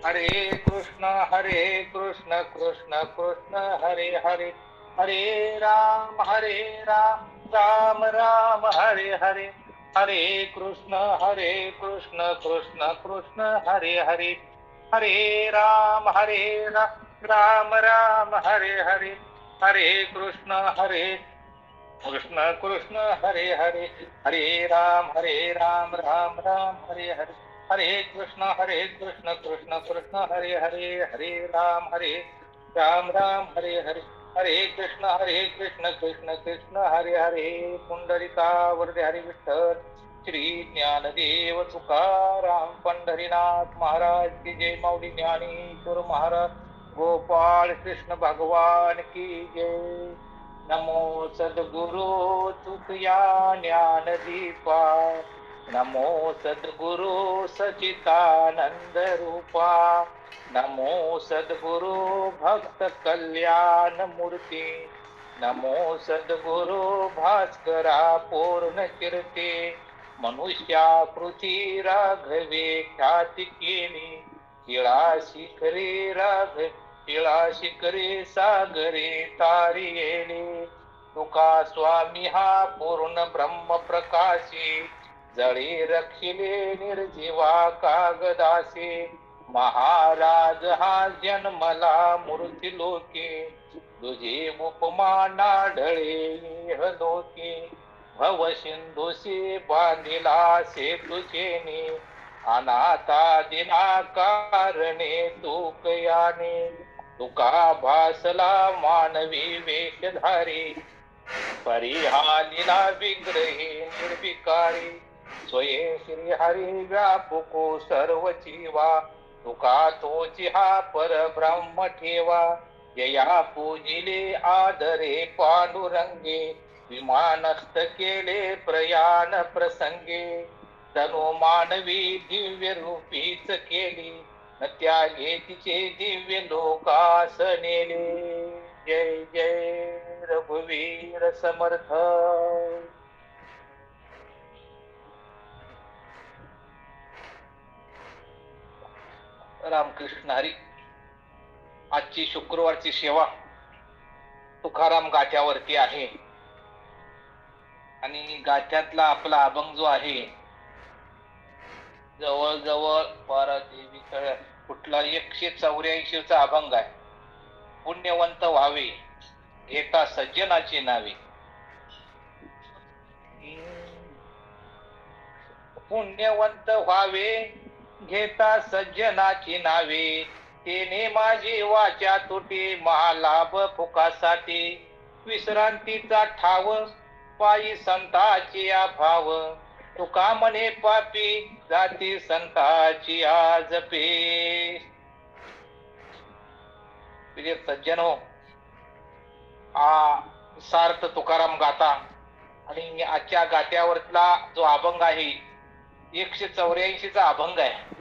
हरे कृष्ण कृष्ण कृष्ण हरे हरे, हरे राम राम राम हरे हरे, हरे कृष्ण कृष्ण कृष्ण हरे हरे, हरे राम राम राम हरे हरे, हरे कृष्ण कृष्ण हरे हरे, हरे राम राम राम हरे हरे, हरे कृष्ण कृष्ण हरे हरे, हरे राम राम हरे हरे, हरे कृष्ण कृष्ण कृष्ण हरे हरे, पुंडलिका वरदे हरी विठ्ठल, श्री ज्ञानदेव तुकाराम पंढरीनाथ महाराज की जय, माऊली ज्ञानेश्वर महाराज, गोपाळ कृष्ण भगवान की जय. नमो सद्गुरु तुकया ज्ञान दीपा, नमो सद्गुरु सचितानंद रूपा, नमो सद्गुरु भक्त कल्याण मूर्ती, नमो सद्गुरु भास्करा पूर्ण कीर्ती, मनुष्याकृती राघवे ख्याती केली, शिळा शिखरे शिळा शिखरे सागरे तारी येणे, तुका स्वामी हा पूर्ण ब्रह्म प्रकाशी, जळी रक्षिले निर्जीवा कागदासे, महाराज हा जन्मला मूर्ती लोके, तुझे उपमा नाढळे लोके, भव सिंधुशी बांधिला से तुझेने, अनाथा दिना कारणे तुकयाने, तुका भासला मानवी वेशधारी, परिहालिला विग्रहे निर्विकारी, स्वये श्री हरी व्यापुको सर्व जीवा, तुका तोची हा परब्रह्म ठेवा, जया पूजिले आदरे पांडुरंगे, विमानस्थ केले प्रयाण प्रसंगे, तनु मानवी दिव्य रूपीच केली, न त्यागे तिचे दिव्य लोकास नेले. जय जय रघुवीर समर्थ. रामकृष्ण हरी. आजची शुक्रवारची सेवा तुकाराम गाठ्यावरती आहे आणि गाठ्यातला आपला अभंग जो आहे जवळजवळ 12 कुठला 184चा अभंग आहे. पुण्यवंत व्हावे घेता सज्जनाची नावे, पुण्यवंत व्हावे घेता सज्जनाची नावे, तेने माझी वाचा तुटी महालाभ फुकासाठी, विश्रांतीचा ठाव पायी संताची भाव, तुका म्हणे पापी जाती संताची आज पे. सज्जन हो, सार्थ तुकाराम गाथा आणि आजच्या गात्यावरला जो अभंग आहे 184चा अभंग आहे.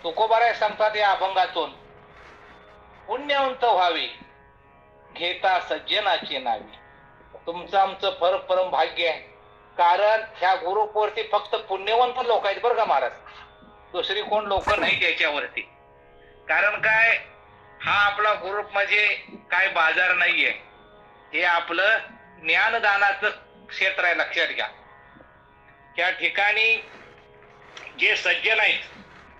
तुकोबाराय सांगतात या अभंगातून, पुण्यवंत व्हावे घेता सज्जनाची नावे. तुमचं आमचं परम भाग्य आहे, कारण ह्या ग्रुपवरती फक्त पुण्यवंत लोक आहेत बरं का महाराज, दुसरी कोण लोक नाही त्याच्यावरती. कारण काय, हा आपला ग्रुप म्हणजे काय बाजार नाहीये, हे आपलं ज्ञानदानाचं क्षेत्र आहे. लक्षात घ्या, त्या ठिकाणी जे सज्जन आहेत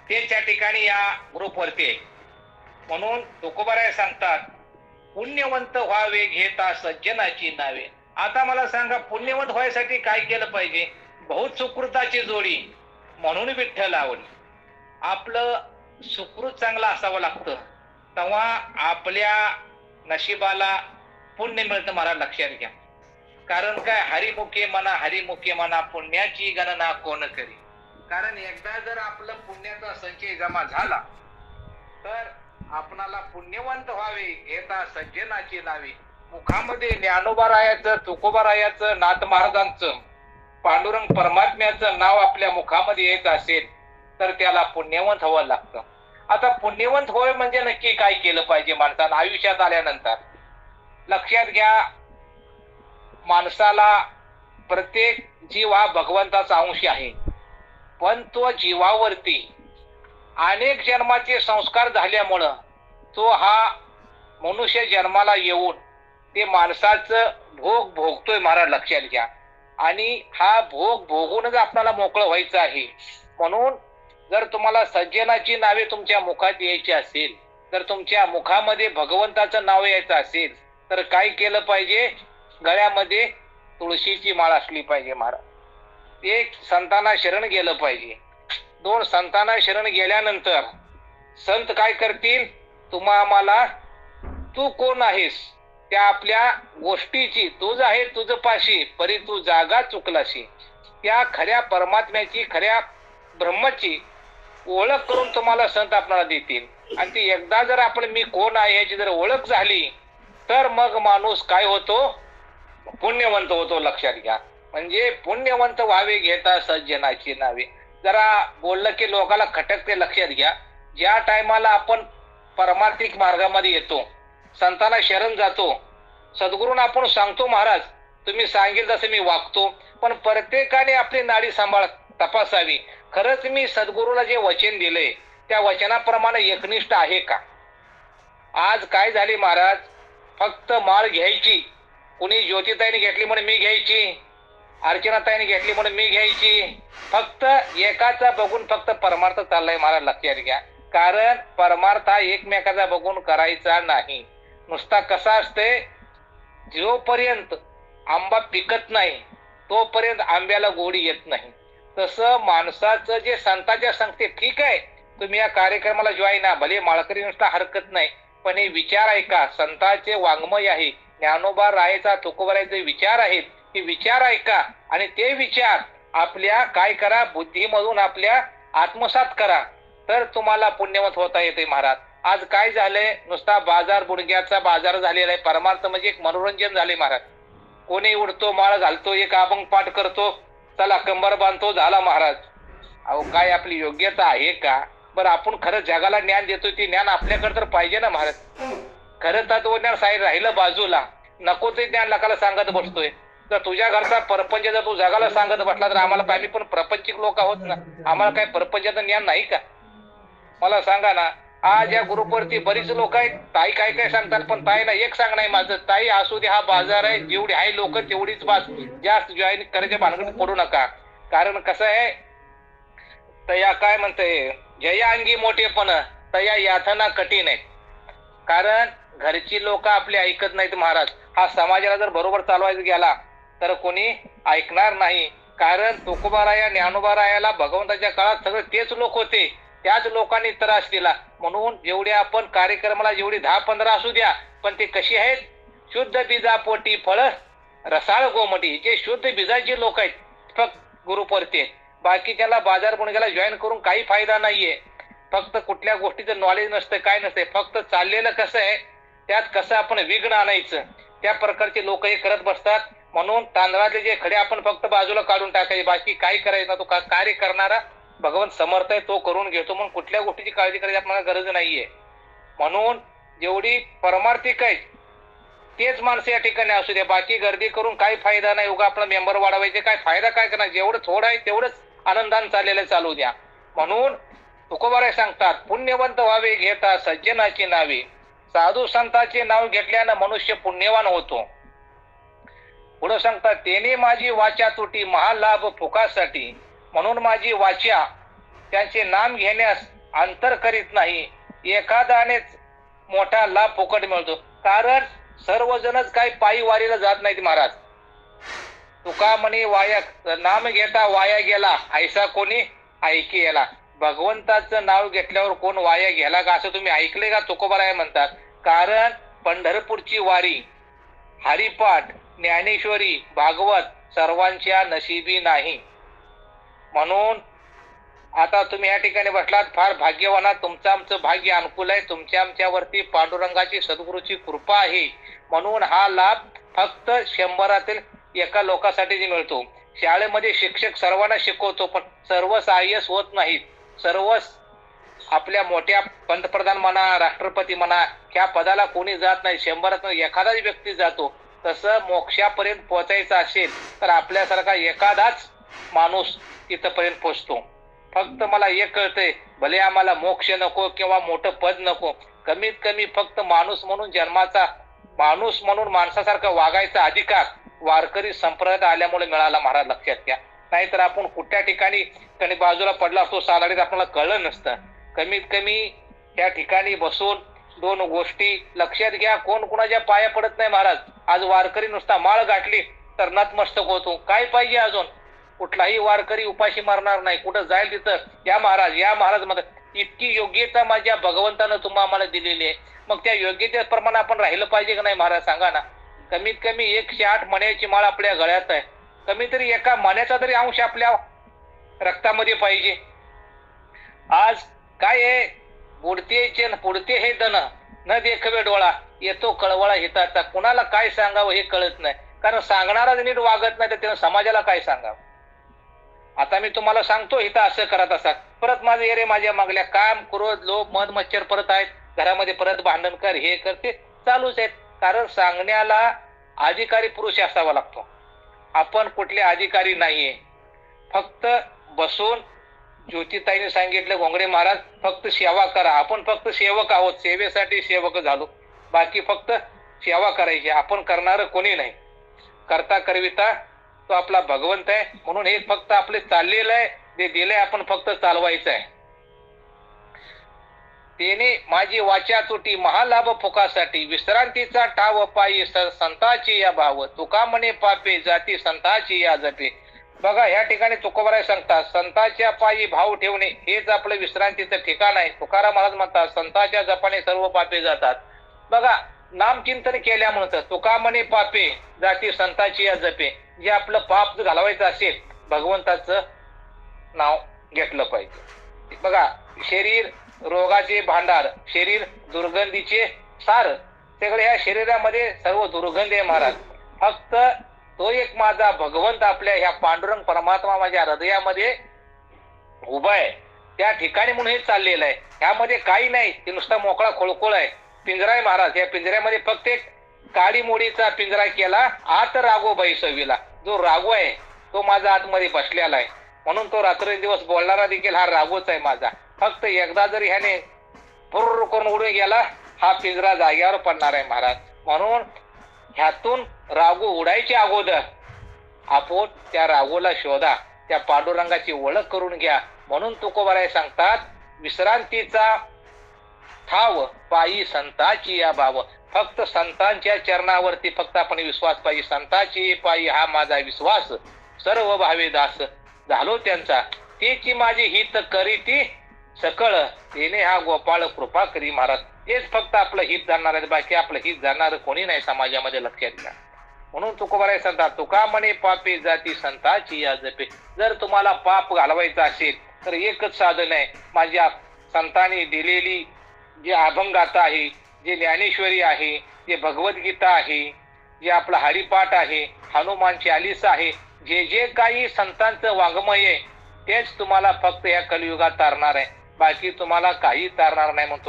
ते त्या ठिकाणी या ग्रुपवरती आहे. म्हणून तुकोबाराय सांगतात, पुण्यवंत व्हावे घेता सज्जनाची नावे. आता मला सांगा, पुण्यवंत व्हायसाठी काय केलं पाहिजे? बहुत सुकृताची जोडी म्हणून विठ्ठल आवडी. आपलं सुकृत चांगलं असावं लागतं, तेव्हा आपल्या नशिबाला पुण्य मिळतं. मला लक्षात घ्या, कारण काय, हरिमुखे म्हणा पुण्याची गणना कोण करी. कारण एकदा जर आपलं पुण्याचा संचय जमा झाला तर आपणाला पुण्यवंत व्हावे घेता सज्जनाची नावे. मुखामध्ये ज्ञानोबारायाचं, तुकोबारायाचं, नाथ महाराजांचं, पांडुरंग परमात्म्याचं नाव आपल्या मुखामध्ये येत असेल तर त्याला पुण्यवंत व्हावं लागतं. आता पुण्यवंत होय म्हणजे नक्की काय केलं पाहिजे माणसानं आयुष्यात आल्यानंतर? लक्षात घ्या, माणसाला प्रत्येक जीव हा भगवंताचा अंश आहे, पण तो जीवावरती अनेक जन्माचे संस्कार झाल्यामुळं तो हा मनुष्य जन्माला येऊन ते माणसाचं भोग भोगतोय महाराज, लक्षात घ्या. आणि हा भोग भोगूनच आपल्याला मोकळं व्हायचं आहे. म्हणून जर तुम्हाला सज्जनाची नावे तुमच्या मुखात यायची असेल, जर तुमच्या मुखामध्ये भगवंताचं नाव यायचं असेल, तर काय केलं पाहिजे? गळ्यामध्ये तुळशीची माळ असली पाहिजे महाराज. एक संतांना शरण गेलं पाहिजे. 2 संतांना शरण गेल्यानंतर संत काय करतील? आम्हाला तू कोण आहेस त्या आपल्या गोष्टीची, तुझ आहे तुझ पाशी परी तू जागा चुकलाशी, त्या खऱ्या परमात्म्याची, खऱ्या ब्रह्माची ओळख करून तुम्हाला संत आपल्याला देतील. आणि ती एकदा जर आपण मी कोण आहे याची जर ओळख झाली, तर मग माणूस काय होतो? पुण्यवंत होतो, लक्षात घ्या. म्हणजे पुण्यवंत व्हावे घेता सज्जनाची नावे. जरा बोललं की लोकांना खटकते, लक्षात घ्या. ज्या टायमाला आपण परमार्थिक मार्गामध्ये येतो, संतांना शरण जातो, सद्गुरूंना आपण सांगतो महाराज तुम्ही सांगेल तसं मी वागतो, पण प्रत्येकाने आपली नाडी सांभाळ तपासावी. खरंच मी सद्गुरूला जे वचन दिले त्या वचनाप्रमाणे एकनिष्ठ आहे का? आज काय झाले महाराज? फक्त माळ घ्यायची, कुणी ज्योतिताईने घेतली म्हणून मी घ्यायची, अर्चनाताईने घेतली म्हणून मी घ्यायची, फक्त एकाचा बघून फक्त परमार्थ चाललाय महाराज, लक्षात घ्या. कारण परमार्थ हा एकमेकाचा बघून करायचा नाही. नुसता कसा असते, जोपर्यंत आंबा पिकत नाही तोपर्यंत आंब्याला गोडी येत नाही. तसं माणसाचं जे संतांच्या सांगते, ठीक आहे तुम्ही या कार्यक्रमाला जॉईन, भले माळकरी नुसता हरकत नाही, पण हे विचार ऐका. संतांचे वाङ्मय आहे, ज्ञानोबा रायचा तुकोबारायचे विचार आहेत, ते विचार ऐका आणि ते विचार आपल्या काय करा, बुद्धीमधून आपल्या आत्मसात करा, तर तुम्हाला पुण्यवंत होता येते महाराज. आज काय झालंय? नुसता बाजार, बुडग्याचा बाजार झालेला आहे. परमार्थ म्हणजे एक मनोरंजन झाले महाराज. कोणी उडतो, माळ घालतो, एक अभंग पाठ करतो, चला कंबर बांधतो, झाला महाराज. अहो काय आपली योग्यता आहे का? बरं आपण खरं जगाला ज्ञान देतोय, ते ज्ञान आपल्याकडे तर पाहिजे ना महाराज. खरं तत्वज्ञान साईड राहिलं बाजूला, नको ते ज्ञान लोकांना सांगत बसतोय. तर तुझ्या घरचा परपंच जर तू जगाला सांगत बसला तर आम्हाला, आम्ही पण प्रपंचिक लोक आहोत ना, आम्हाला काय परपंचाचं ज्ञान नाही का? मला सांगा ना. आज या ग्रुपवरती बरीच लोक आहेत, ताई काय काय सांगतात, पण ताईला एक सांग नाही माझं, ताई असू दे, हा बाजार आहे, जेवढी आहे लोक तेवढीच बास, जास्त जॉईन करायच्या भानगडीत पडू नका. कारण कसं आहे, तया काय म्हणते, जया अंगी मोठेपण तया यातना कठीण आहे. कारण घरची लोक आपले ऐकत नाहीत महाराज. हा समाजाला जर बरोबर चालवायचा गेला तर कोणी ऐकणार नाही. कारण तुकोबाराया, ज्ञानोबारायाला भगवंताच्या काळात सगळे तेच लोक होते, त्याच लोकांनी त्रास दिला. म्हणून जेवढे आपण कार्यक्रमाला जेवढी 10-15 असू द्या, पण ते कशी आहेत? शुद्ध बीजापोटी फळ रसाळ गोमटी. जे शुद्ध बीजाचे लोक आहेत फक्त गुरुपरते, बाकीच्याला बाजार गुणग्याला जॉईन करून काही फायदा नाहीये. फक्त कुठल्या गोष्टीचं नॉलेज नसतं, काय नसतं, फक्त चाललेलं कसं आहे त्यात कसं आपण विघ्न आणायचं, त्या प्रकारचे लोक हे करत बसतात. म्हणून तांदळातले जे खडे आपण फक्त बाजूला काढून टाकायचे, बाकी काय करायचं ना, तो कार्य करणारा भगवंत समर्थ आहे, तो करून घेतो. मग कुठल्या गोष्टीची काळजी करायची आपल्याला गरज नाहीये. म्हणून जेवढी परमार्थिक आहे तेच माणसं या ठिकाणी असू द्या, बाकी गर्दी करून काही फायदा नाही. उगा आपला मेंबर वाढवायचे, काय फायदा काय करणार? जेवढं थोडं आहे तेवढंच आनंदाने चाललेलं चालू द्या. म्हणून तुकोबाराय सांगतात, पुण्यवंत व्हावे घेता सज्जनाची नावे. साधू संतांचे नाव घेतल्यानं मनुष्य पुण्यवान होतो. पुढे सांगतात, तेने माझी वाचा तुटी महालाभ फुकासाठी. म्हणून माझी वाचा त्यांचे नाम घेण्यास अंतर करीत नाही, एखाद्यानेच मोठा लाभ फुकट मिळतो. कारण सर्वजणच काही पायी वारीला जात नाहीत महाराज. तुका म्हणे वाया नाम घेता वाया गेला, ऐसा कोणी ऐकी गेला. भगवंताचं नाव घेतल्यावर कोण वाया गेला का असं तुम्ही ऐकले का? तुकोबाराय म्हणतात, कारण पंढरपूरची वारी, हरिपाठ, ज्ञानेश्वरी, भागवत सर्वांच्या नशिबी नाही. म्हणून आता तुम्ही या ठिकाणी बसलात, फार भाग्यवान आहात. तुमचं आमचं भाग्य अनुकूल आहे. तुमच्या आमच्यावरती पांडुरंगाची सद्गुरूची कृपा आहे. म्हणून हा लाभ फक्त 100 एका लोकांसाठी मिळतो. शाळेमध्ये शिक्षक सर्वांना शिकवतो, पण सर्व सहाय्यस होत नाहीत. सर्वच आपल्या मोठ्या पंतप्रधान म्हणा, राष्ट्रपती म्हणा, ह्या पदाला कोणी जात नाही. 100 एखादाच व्यक्ती जातो. तसं मोक्षापर्यंत पोहोचायचं असेल तर आपल्यासारखा एखादाच माणूस तिथपर्यंत पोहोचतो. फक्त मला एक कळतंय, भले आम्हाला मोक्ष नको किंवा मोठं पद नको, कमीत कमी फक्त माणूस म्हणून जन्माचा, माणूस म्हणून माणसासारखा वागायचा अधिकार वारकरी संप्रदाय आल्यामुळे मिळाला महाराज, लक्षात घ्या. नाहीतर आपण कुठल्या ठिकाणी बाजूला पडला असतो सालाडीत, आपल्याला कळलं नसतं. कमीत कमी त्या ठिकाणी बसून दोन गोष्टी लक्षात घ्या. कोण कुणाच्या पाया पडत नाही महाराज. आज वारकरी नुसता माळ गाठली तर नतमस्तक होतो. काय पाहिजे अजून? कुठलाही वारकरी उपाशी मारणार नाही. कुठं जाईल तिथं या महाराज, या महाराज म्हणतात. इतकी योग्यता माझ्या भगवंतानं तुम्हाला दिलेली आहे. मग त्या योग्यतेप्रमाणे आपण राहिलं पाहिजे का नाही महाराज, सांगा ना. कमीत कमी 108 मण्याची माळ आपल्या गळ्यात आहे. कमी तरी एका मण्याचा तरी अंश आपल्या रक्तामध्ये पाहिजे. आज काय आहे, पुढते हे दन न देखवे डोळा, येतो कळवळा हिताचा. कुणाला काय सांगावं हे कळत नाही. कारण सांगणारा नीट वागत नाही तर त्यानं समाजाला काय सांगावं. आता मी तुम्हाला सांगतो इथं असं करत असा, परत माझे येरे माझ्या मागल्या काम, क्रोध, लोभ, मद मच्छर परत आहेत घरामध्ये, परत भांडण कर, हे करते चालूच आहेत. कारण सांगण्याला अधिकारी पुरुष असावा लागतो. आपण कुठले अधिकारी नाहीये. फक्त बसून ज्योतिताईने सांगितलं घोंगडे महाराज, फक्त सेवा करा. आपण फक्त सेवक आहोत, सेवेसाठी सेवक झालो. बाकी फक्त सेवा करायची. आपण करणार कोणी नाही. करता करविता तो आपला भगवंत आहे. म्हणून हे फक्त आपले चाललेलं आहे, ते दिलंय, आपण फक्त चालवायचं आहे. तेने माझी वाचा तुटी महालाभ फुकासाठी, विश्रांतीचा ठाव पायी संताची या भाव, तुका म्हणे पापे जाती संताची या जपे. बघा या ठिकाणी तुकोबाराय सांगतात, संतांच्या पायी भाव ठेवणे हेच आपलं विश्रांतीचं ठिकाण आहे. तुकाराम महाराज म्हणतात, संतांच्या जपाने सर्व पापे जातात. बघा नामचिंतन केल्यामुळे तुका म्हणे पापे जाती संताची या जपे. जे आपलं पाप घालवायचं असेल, भगवंताचं नाव घेतलं पाहिजे. बघा शरीर रोगाचे भांडार, शरीर दुर्गंधीचे सार, सगळे या शरीरामध्ये सर्व दुर्गंध आहे महाराज. फक्त तो एक माझा भगवंत आपल्या ह्या पांडुरंग परमात्मा माझ्या हृदयामध्ये उभा आहे. त्या ठिकाणी म्हणून हे चाललेलं आहे. ह्यामध्ये काही नाही, ते नुसता मोकळा खोळखोळ आहे. पिंजरा आहे महाराज. या पिंजऱ्यामध्ये फक्त एक काळी मोडीचा पिंजरा केला, आत रागो बैसविला. जो रागो आहे तो माझा आतमध्ये बसलेला आहे. म्हणून तो रात्रंदिवस बोलणारा देखील हा रागोच आहे माझा. फक्त एकदा जर ह्याने फुर्र करून उडून गेला, हा पिंजरा जाग्यावर पडणार आहे महाराज. म्हणून ह्यातून रागो उडायच्या अगोदर आपण त्या रागोला शोधा, त्या पांडुरंगाची ओळख करून घ्या. म्हणून तुकोबाराय सांगतात, विश्रांतीचा ठाव पायी संताची या भाव. फक्त संतांच्या चरणावरती फक्त आपण विश्वास पाहिजे. संताची पायी हा माझा विश्वास, सर्व भावे दास झालो त्यांचा. तेची माझी हित करी ती सकळ, तेने हा गोपाळ कृपा करी महाराज. हेच फक्त आपलं हित जाणणार आहे, बाकी आपलं हित जाणणार कोणी नाही समाजामध्ये, लक्षात घ्या. म्हणून तुकोबाराय सांगतात, तुका म्हणे पापे जाती संताची या जपे. जर तुम्हाला पाप घालवायचं असेल तर एकच साधन आहे, माझ्या संतांनी दिलेली जे अभंगाथा आहे, जे ज्ञानेश्वरी आहे, जे भगवद्गीता आहे, जे आपला हरिपाठ आहे, हनुमान चालीसा आहे, जे जे काही संतांचं वाङ्मय आहे तेच तुम्हाला फक्त या कलियुगात तारणार आहे. बाकी तुम्हाला काही तारणार नाही. म्हणून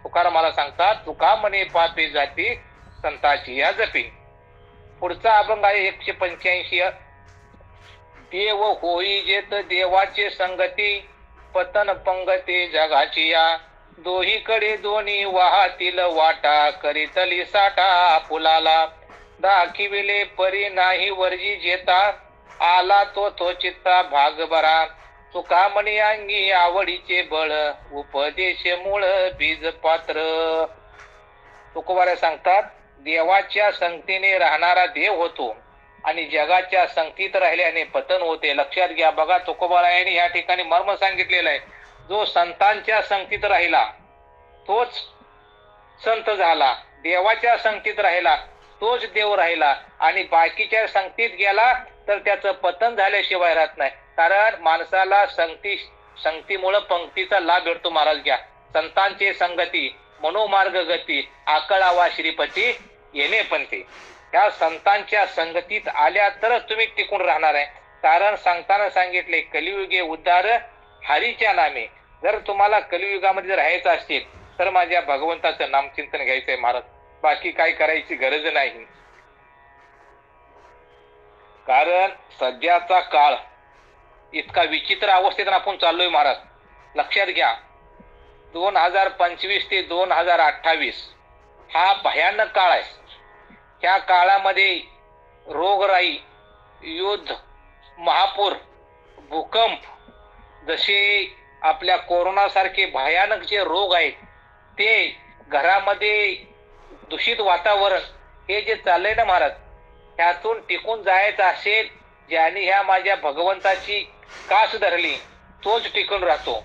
तुकारामाला सांगतात, तुका म्हणे पापे जाती संताची या जपे. पुढचा अभंग आहे 185. देव होई जेत देवाचे संगती, पतन पंगती जगाची या. दोहीकडे दोन्ही वाहतील वाटा, करीतली साठा फुलाला. दाखिविले परी नाही वर्जी जेता, आला तो चित्ता भाग बरा. तुका म्हणे अंगी आवडीचे बळ, उपदेश मूळ बीज पात्र. तुकोबाराय सांगतात, देवाच्या संगतीने राहणारा देव होतो आणि जगाच्या संगतीत राहिल्याने पतन होते. लक्षात घ्या. बघा तुकोबारायांनी या ठिकाणी मर्म सांगितलेलं आहे. जो संतांच्या संगतीत राहिला तोच संत झाला, देवाच्या संगतीत राहिला तोच देव राहिला, आणि बाकीच्या संगतीत गेला तर त्याचं पतन झाल्याशिवाय राहत नाही. कारण माणसाला संगतीमुळे पंक्तीचा लाभ भेटतो. महाराज घ्या, संतांचे संगती मनोमार्ग गती, आकळावा श्रीपती येणे पंथी. या संतांच्या संगतीत आल्या तरच तुम्ही टिकून राहणार आहे. कारण सांगताना सांगितले, कलियुगे उद्धार हरीच्या नामे. जर तुम्हाला कलियुगामध्ये राहायचं असेल तर माझ्या भगवंताचं नामचिंतन घ्यायचंय महाराज. बाकी काही करायची गरज नाही. कारण सध्याचा काळ इतका विचित्र अवस्थेत आपण चाललोय महाराज. लक्षात घ्या, 2025 ते 2028 हा भयानक काळ आहे. ह्या काळामध्ये रोगराई, युद्ध, महापूर, भूकंप, जसे आपल्या कोरोनासारखे भयानक जे रोग आहेत ते, घरामध्ये दूषित वातावरण, हे जे चाललंय ना महाराज, ह्यातून टिकून जायचं असेल, ज्याने ह्या माझ्या भगवंताची कास धरली तोच टिकून राहतो.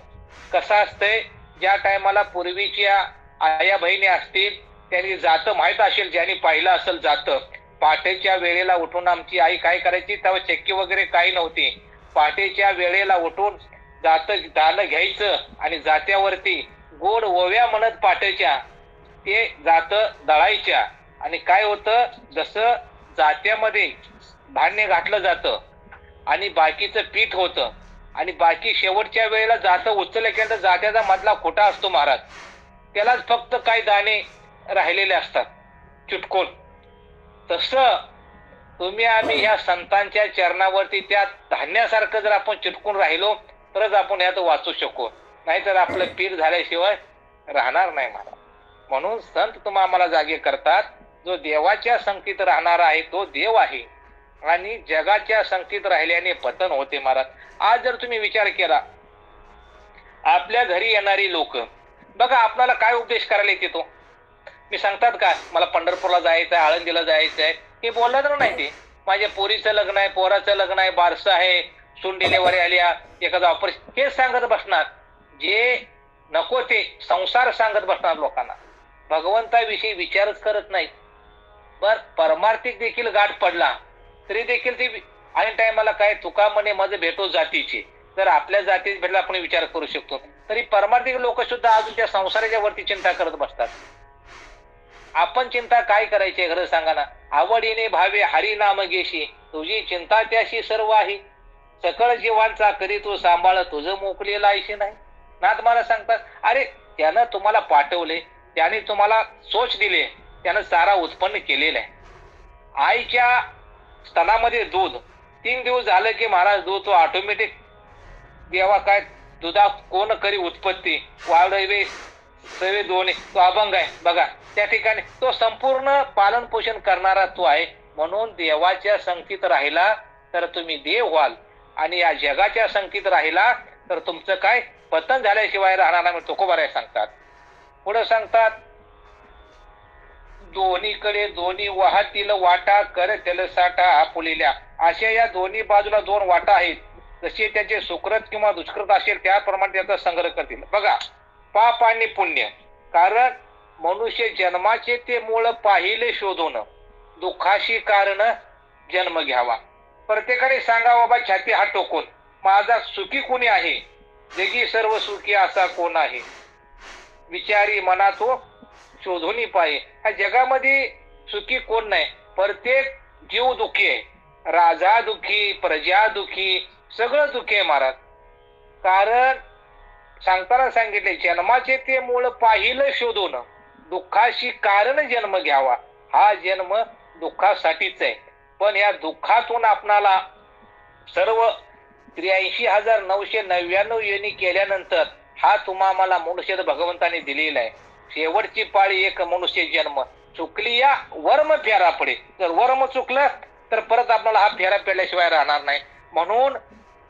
कसं असतंय, ज्या टायमाला पूर्वीच्या आया बहिणी असतील त्यांनी जातं माहित असेल, ज्यांनी पाहिलं असेल जातं, पहाटेच्या वेळेला उठून आमची आई काय करायची, तेव्हा चक्की वगैरे काही नव्हती. पहाटेच्या वेळेला उठून जातं दाणं घ्यायचं आणि जात्यावरती गोड ओव्या म्हणत पहाटेच्या ते जातं दळायच्या. आणि काय होतं, जसं जात्यामध्ये धान्य घातलं जातं आणि बाकीचं पीठ होतं आणि बाकी शेवटच्या वेळेला जातं उचललं की जात्याचा मधला खोटा असतो महाराज, त्यालाच फक्त काही दाणे राहिलेले असतात चिटकून. तसं तुम्ही आम्ही ह्या संतांच्या चरणावरती त्या धान्यासारखं जर आपण चिटकून राहिलो तरच आपण यात वाचू शकू, नाहीतर आपलं पीठ झाल्याशिवाय राहणार नाही महाराज. म्हणून संत तुम्हा आम्हाला जागे करतात, जो देवाच्या संगतीत राहणारा आहे तो देव आहे आणि जगाच्या संगतीत राहिल्याने पतन होते महाराज. आज जर तुम्ही विचार केला, आपल्या घरी येणारी लोक बघा, आपल्याला काय उपदेश करायला येते तो, मी सांगतात का मला पंढरपूरला जायचं आहे, आळंदीला जायचं आहे, हे बोललं तर नाही. ते माझ्या पोरीचं लग्न आहे, पोराचं लग्न आहे, बारसं आहे, सून डिलेव्हरी आल्या, एखादं ऑपरेशन, हेच सांगत बसणार. जे नको ते संसार सांगत बसणार लोकांना, भगवंताविषयी विचारच करत नाहीत. बर परमार्थिक देखील गाठ पडला तरी देखील ते ऐन टायमाला काय, तुका म्हणे मज भेटो जातीची, जर आपल्या जातीत भेटला आपण विचार करू शकतो, तरी परमार्थिक लोक सुद्धा अजून त्या संसाराच्या वरती चिंता करत बसतात. आपण चिंता काय करायची खरं सांगा ना. आवडीने भावे हरी नाम घेशी, तुझी चिंता त्याशी सर्व आहे. सकळ जीवांचा करी तू सांभाळ, तुझं मोकलेलं आयशी नाही. नाथ मला सांगतात, अरे त्यानं तुम्हाला पाठवले, त्याने तुम्हाला सोच दिले, त्यानं सारा उत्पन्न केलेला आहे. आईच्या स्तनामध्ये दूध 3 दिवस झालं की महाराज दूध तो ऑटोमॅटिक देवा काय दुधा कोण करी उत्पत्ती वाढवे सवे दोन्ही, तो अभंग आहे बघा. त्या ठिकाणी तो संपूर्ण पालन पोषण करणारा तो आहे. म्हणून देवाच्या संगतीत राहिला तर तुम्ही देव व्हाल आणि या जगाच्या संगतीत राहिला तर तुमचं काय पतन झाल्याशिवाय राहणार नाही. तुकोबाराय सांगतात. पुढे सांगतात, दोन्हीकडे दोन्ही वाहतील वाटा कर तेलसाठा आपुलेल्या. अशा या दोन्ही बाजूला 2 वाटा आहेत. जसे त्याचे सुकृत किंवा दुष्कृत असेल त्याप्रमाणे त्याचा संग्रह करतील. बघा, पाप आणि पुण्य. कारण मनुष्य जन्माचे ते मूळ पाहिले शोधून, दुःखाशी कारण जन्म घ्यावा. प्रत्येकाने सांगा बाबा छाती हात टोकून, माझा सुखी कोणी आहे, जगी सर्व सुखी असा कोण आहे, विचारी मना तो शोधून पाहे. ह्या जगामध्ये सुखी कोण नाही, प्रत्येक जीव दुःखी आहे. राजा दुःखी, प्रजा दुःखी, सगळं दुःखी आहे महाराज. कारण सांगताना सांगितले, जन्माचे ते मूळ पाहिलं शोधून, दुःखाशी कारण जन्म घ्यावा. हा जन्म दुःखासाठीच आहे. पण या दुःखातून आपणाला सर्व 83,999 योनी केल्यानंतर हा तुम्हा मला मनुष्य भगवंताने दिलेला आहे. शेवटची पाळी एक मनुष्य जन्म. चुकली या वर्म फेरा पडे. जर वर्म चुकलं तर परत आपल्याला हा फेरा पेरल्याशिवाय राहणार नाही. म्हणून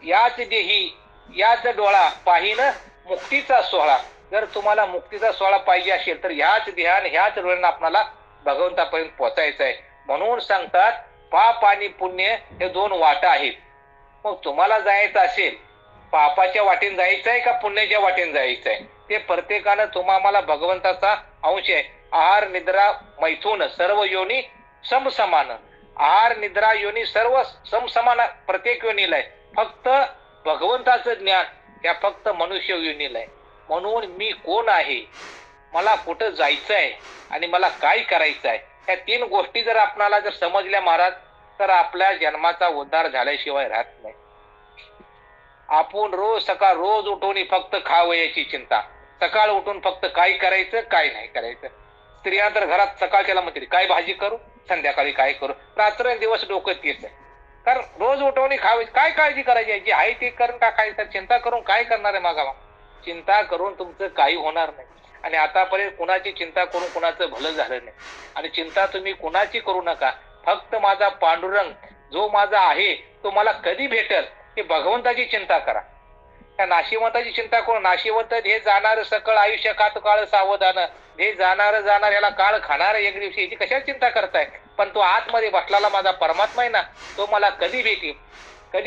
याच देही याच डोळा पाहिन मुक्तीचा सोहळा. जर तुम्हाला मुक्तीचा सोहळा पाहिजे असेल तर ह्याच ध्यान ह्याच डोळ्यानं आपल्याला भगवंतापर्यंत पोहोचायचं आहे. म्हणून सांगतात, पाप आणि पुण्य हे 2 वाटा आहेत. मग तुम्हाला जायचं असेल, पापाच्या वाटेने जायचं आहे का पुण्याच्या वाटेने जायचं आहे, ते प्रत्येकानं तुम्हा मला भगवंताचा अंश आहे. आहार निद्रा मैथून सर्व योनी समसमान. आहार निद्रा योनी सर्व समसमान प्रत्येक योनीला आहे. फक्त भगवंताचं ज्ञान त्या फक्त मनुष्य योनीला आहे. म्हणून मी कोण आहे, मला कुठं जायचं आहे आणि मला काय करायचं आहे, ह्या 3 गोष्टी जर आपणाला जर समजल्या महाराज तर आपल्या जन्माचा उद्धार झाल्याशिवाय राहत नाही. आपण रोज उठून फक्त खावयाची चिंता. सकाळ उठून फक्त काय करायचं काय नाही करायचं. स्त्रिया तर घरात सकाळच्याला म्हणतील काय भाजी करू, संध्याकाळी काय करू, रात्रंदिवस डोकं तेच आहे. कारण रोज उठवणी खावी, काय काळजी करायची आहे? जी आहे ते करून का काय? तर चिंता करून काय करणार आहे मागावा? चिंता करून तुमचं काही होणार नाही. आणि आतापर्यंत कुणाची चिंता करून कुणाचं भलं झालं नाही. आणि चिंता तुम्ही कुणाची करू नका. फक्त माझा पांडुरंग जो माझा आहे तो मला कधी भेटेल हे भगवंताची चिंता करा. त्या नाशिवंताची चिंता करू. नाशिवंत हे जाणार सकळ आयुष्य कात काळ सावधान, हे जाणार याला काळ खाणार एक दिवशी, याची कशाला चिंता करताय? पण तो आतमध्ये बसलेला माझा परमात्मा आहे ना, तो मला कधी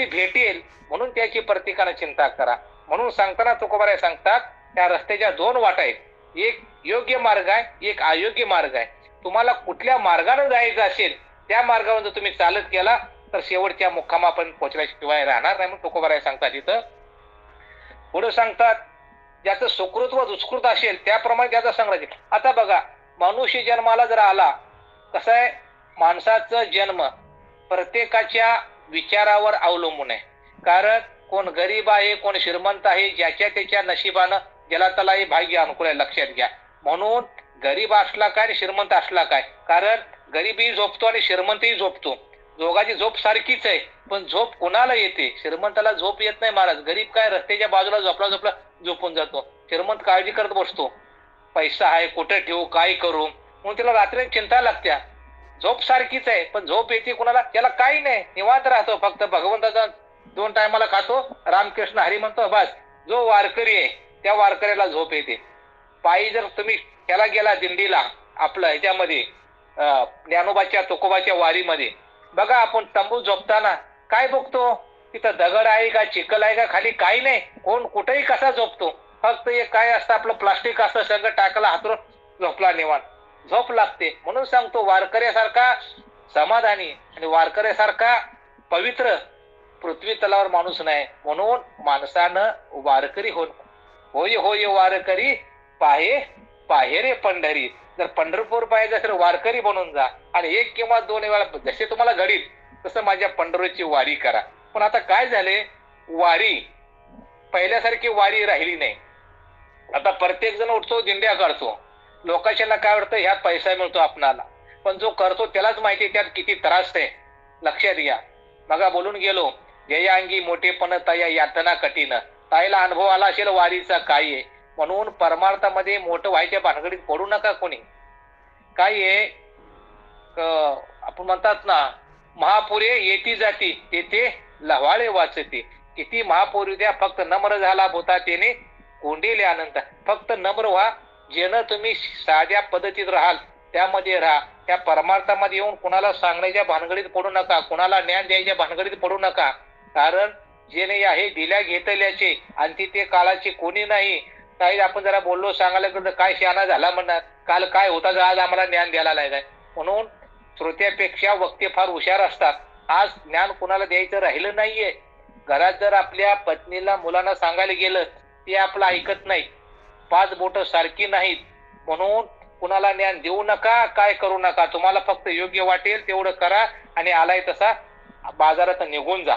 भेटेल म्हणून त्याची प्रत्येकानं चिंता करा. म्हणून सांगताना तुकोबाराय सांगतात त्या रस्त्याच्या दोन वाटा आहेत. एक योग्य मार्ग आहे, एक अयोग्य मार्ग आहे. तुम्हाला कुठल्या मार्गाने जायचं असेल त्या मार्गावर जर तुम्ही चालत गेला तर शेवटच्या मुक्कामापर्यंत पोहोचल्याशिवाय राहणार नाही. म्हणून तुकोबाराय सांगतात इथं. पुढे सांगतात ज्याचं सुकृत व दुष्कृत असेल त्याप्रमाणे त्याचा संग्रह. आता बघा, मनुष्य जन्माला जर आला, कसं आहे, माणसाचा जन्म प्रत्येकाच्या विचारावर अवलंबून आहे. कारण कोण गरीब आहे, कोण श्रीमंत आहे, ज्याच्या त्याच्या नशिबानं ज्याला त्याला हे भाग्य अनुकूल आहे, लक्षात घ्या. म्हणून गरीब असला काय आणि श्रीमंत असला काय, कारण गरीबही झोपतो आणि श्रीमंतही झोपतो. दोघांची झोप सारखीच आहे, पण झोप कोणाला येते? श्रीमंताला झोप येत नाही महाराज. गरीब काय रस्त्याच्या बाजूला झोपला झोपून जातो. श्रीमंत काळजी करत बसतो, पैसा आहे कुठे ठेवू, काय करू, म्हणून त्याला रात्री चिंता लागत्या. झोप सारखीच आहे, पण झोप येते कुणाला? त्याला काही नाही, निवांत राहतो, फक्त भगवंताचा 2 टायमाला खातो, रामकृष्ण हरी म्हणतो, बस. जो वारकरी आहे त्या वारकऱ्याला झोप येते. पायी जर तुम्ही त्याला गेला दिंडीला, आपलं ह्याच्यामध्ये ज्ञानोबाच्या तुकोबाच्या वारीमध्ये बघा, आपण तंबू झोपताना काय बघतो? तिथं दगड आहे का, चिखल आहे का, खाली काही नाही. कोण कुठेही कसा झोपतो, फक्त एक काय असतं आपलं प्लास्टिक असतं, सगळं टाकला हातरून झोपला निवांत. झोप लागते. म्हणून सांगतो वारकऱ्यासारखा समाधानी आणि वारकऱ्यासारखा पवित्र पृथ्वी तलावर माणूस नाही. म्हणून माणसानं वारकरी होय होय वारकरी पाहे रे पंढरी. जर पंढरपूर पाहिजे तर वारकरी बनून जा आणि 1 किंवा 2 वेळा जसे तुम्हाला घडील तसं माझ्या पंढरीची वारी करा. पण आता काय झाले, वारी पहिल्यासारखी वारी राहिली नाही. आता प्रत्येक जण उठतो, दिंड्या काढतो. लोकांना काय वाटतं, ह्यात पैसा मिळतो आपणाला, पण जो करतो त्यालाच माहिती त्यात किती त्रास आहे. लक्षात घ्या. मगा बोलून गेलो, जया अंगी मोठेपण तया यातना कठीण. ताईला अनुभव आला असेल वारीचा काय आहे. म्हणून परमार्थामध्ये मोठं व्हायच्या भानगडीत पडू नका कोणी. काय आहे, आपण म्हणतात ना, महापुरे येती जाती तेथे लवाळे वाचते. किती महापौर द्या, फक्त नम्र झाला भूता त्याने कोंडीले आनंद. फक्त नम्र व्हा. जेणं तुम्ही साध्या पद्धतीत राहाल त्यामध्ये राहा. त्या परमार्थामध्ये येऊन कुणाला सांगण्याच्या भानगडीत पडू नका, कुणाला ज्ञान द्यायच्या भानगडीत पडू नका. कारण जे नाही आहे दिल्या घेतल्याचे आणि तिथे काळाचे कोणी नाही. काही आपण जरा बोललो सांगायला गेलं काय शहाणा झाला म्हणणार, काल काय होता आज आम्हाला ज्ञान द्यायला लागलाय. म्हणून श्रोत्यापेक्षा वक्ते फार हुशार असतात. आज ज्ञान कुणाला द्यायचं राहिलं नाहीये. घरात जर आपल्या पत्नीला मुलांना सांगायला गेलं ते आपलं ऐकत नाही, 5 बोटं सारखी नाहीत. म्हणून कुणाला ज्ञान देऊ नका, काय करू नका. तुम्हाला फक्त योग्य वाटेल तेवढं करा आणि आलाय तसा बाजारात निघून जा.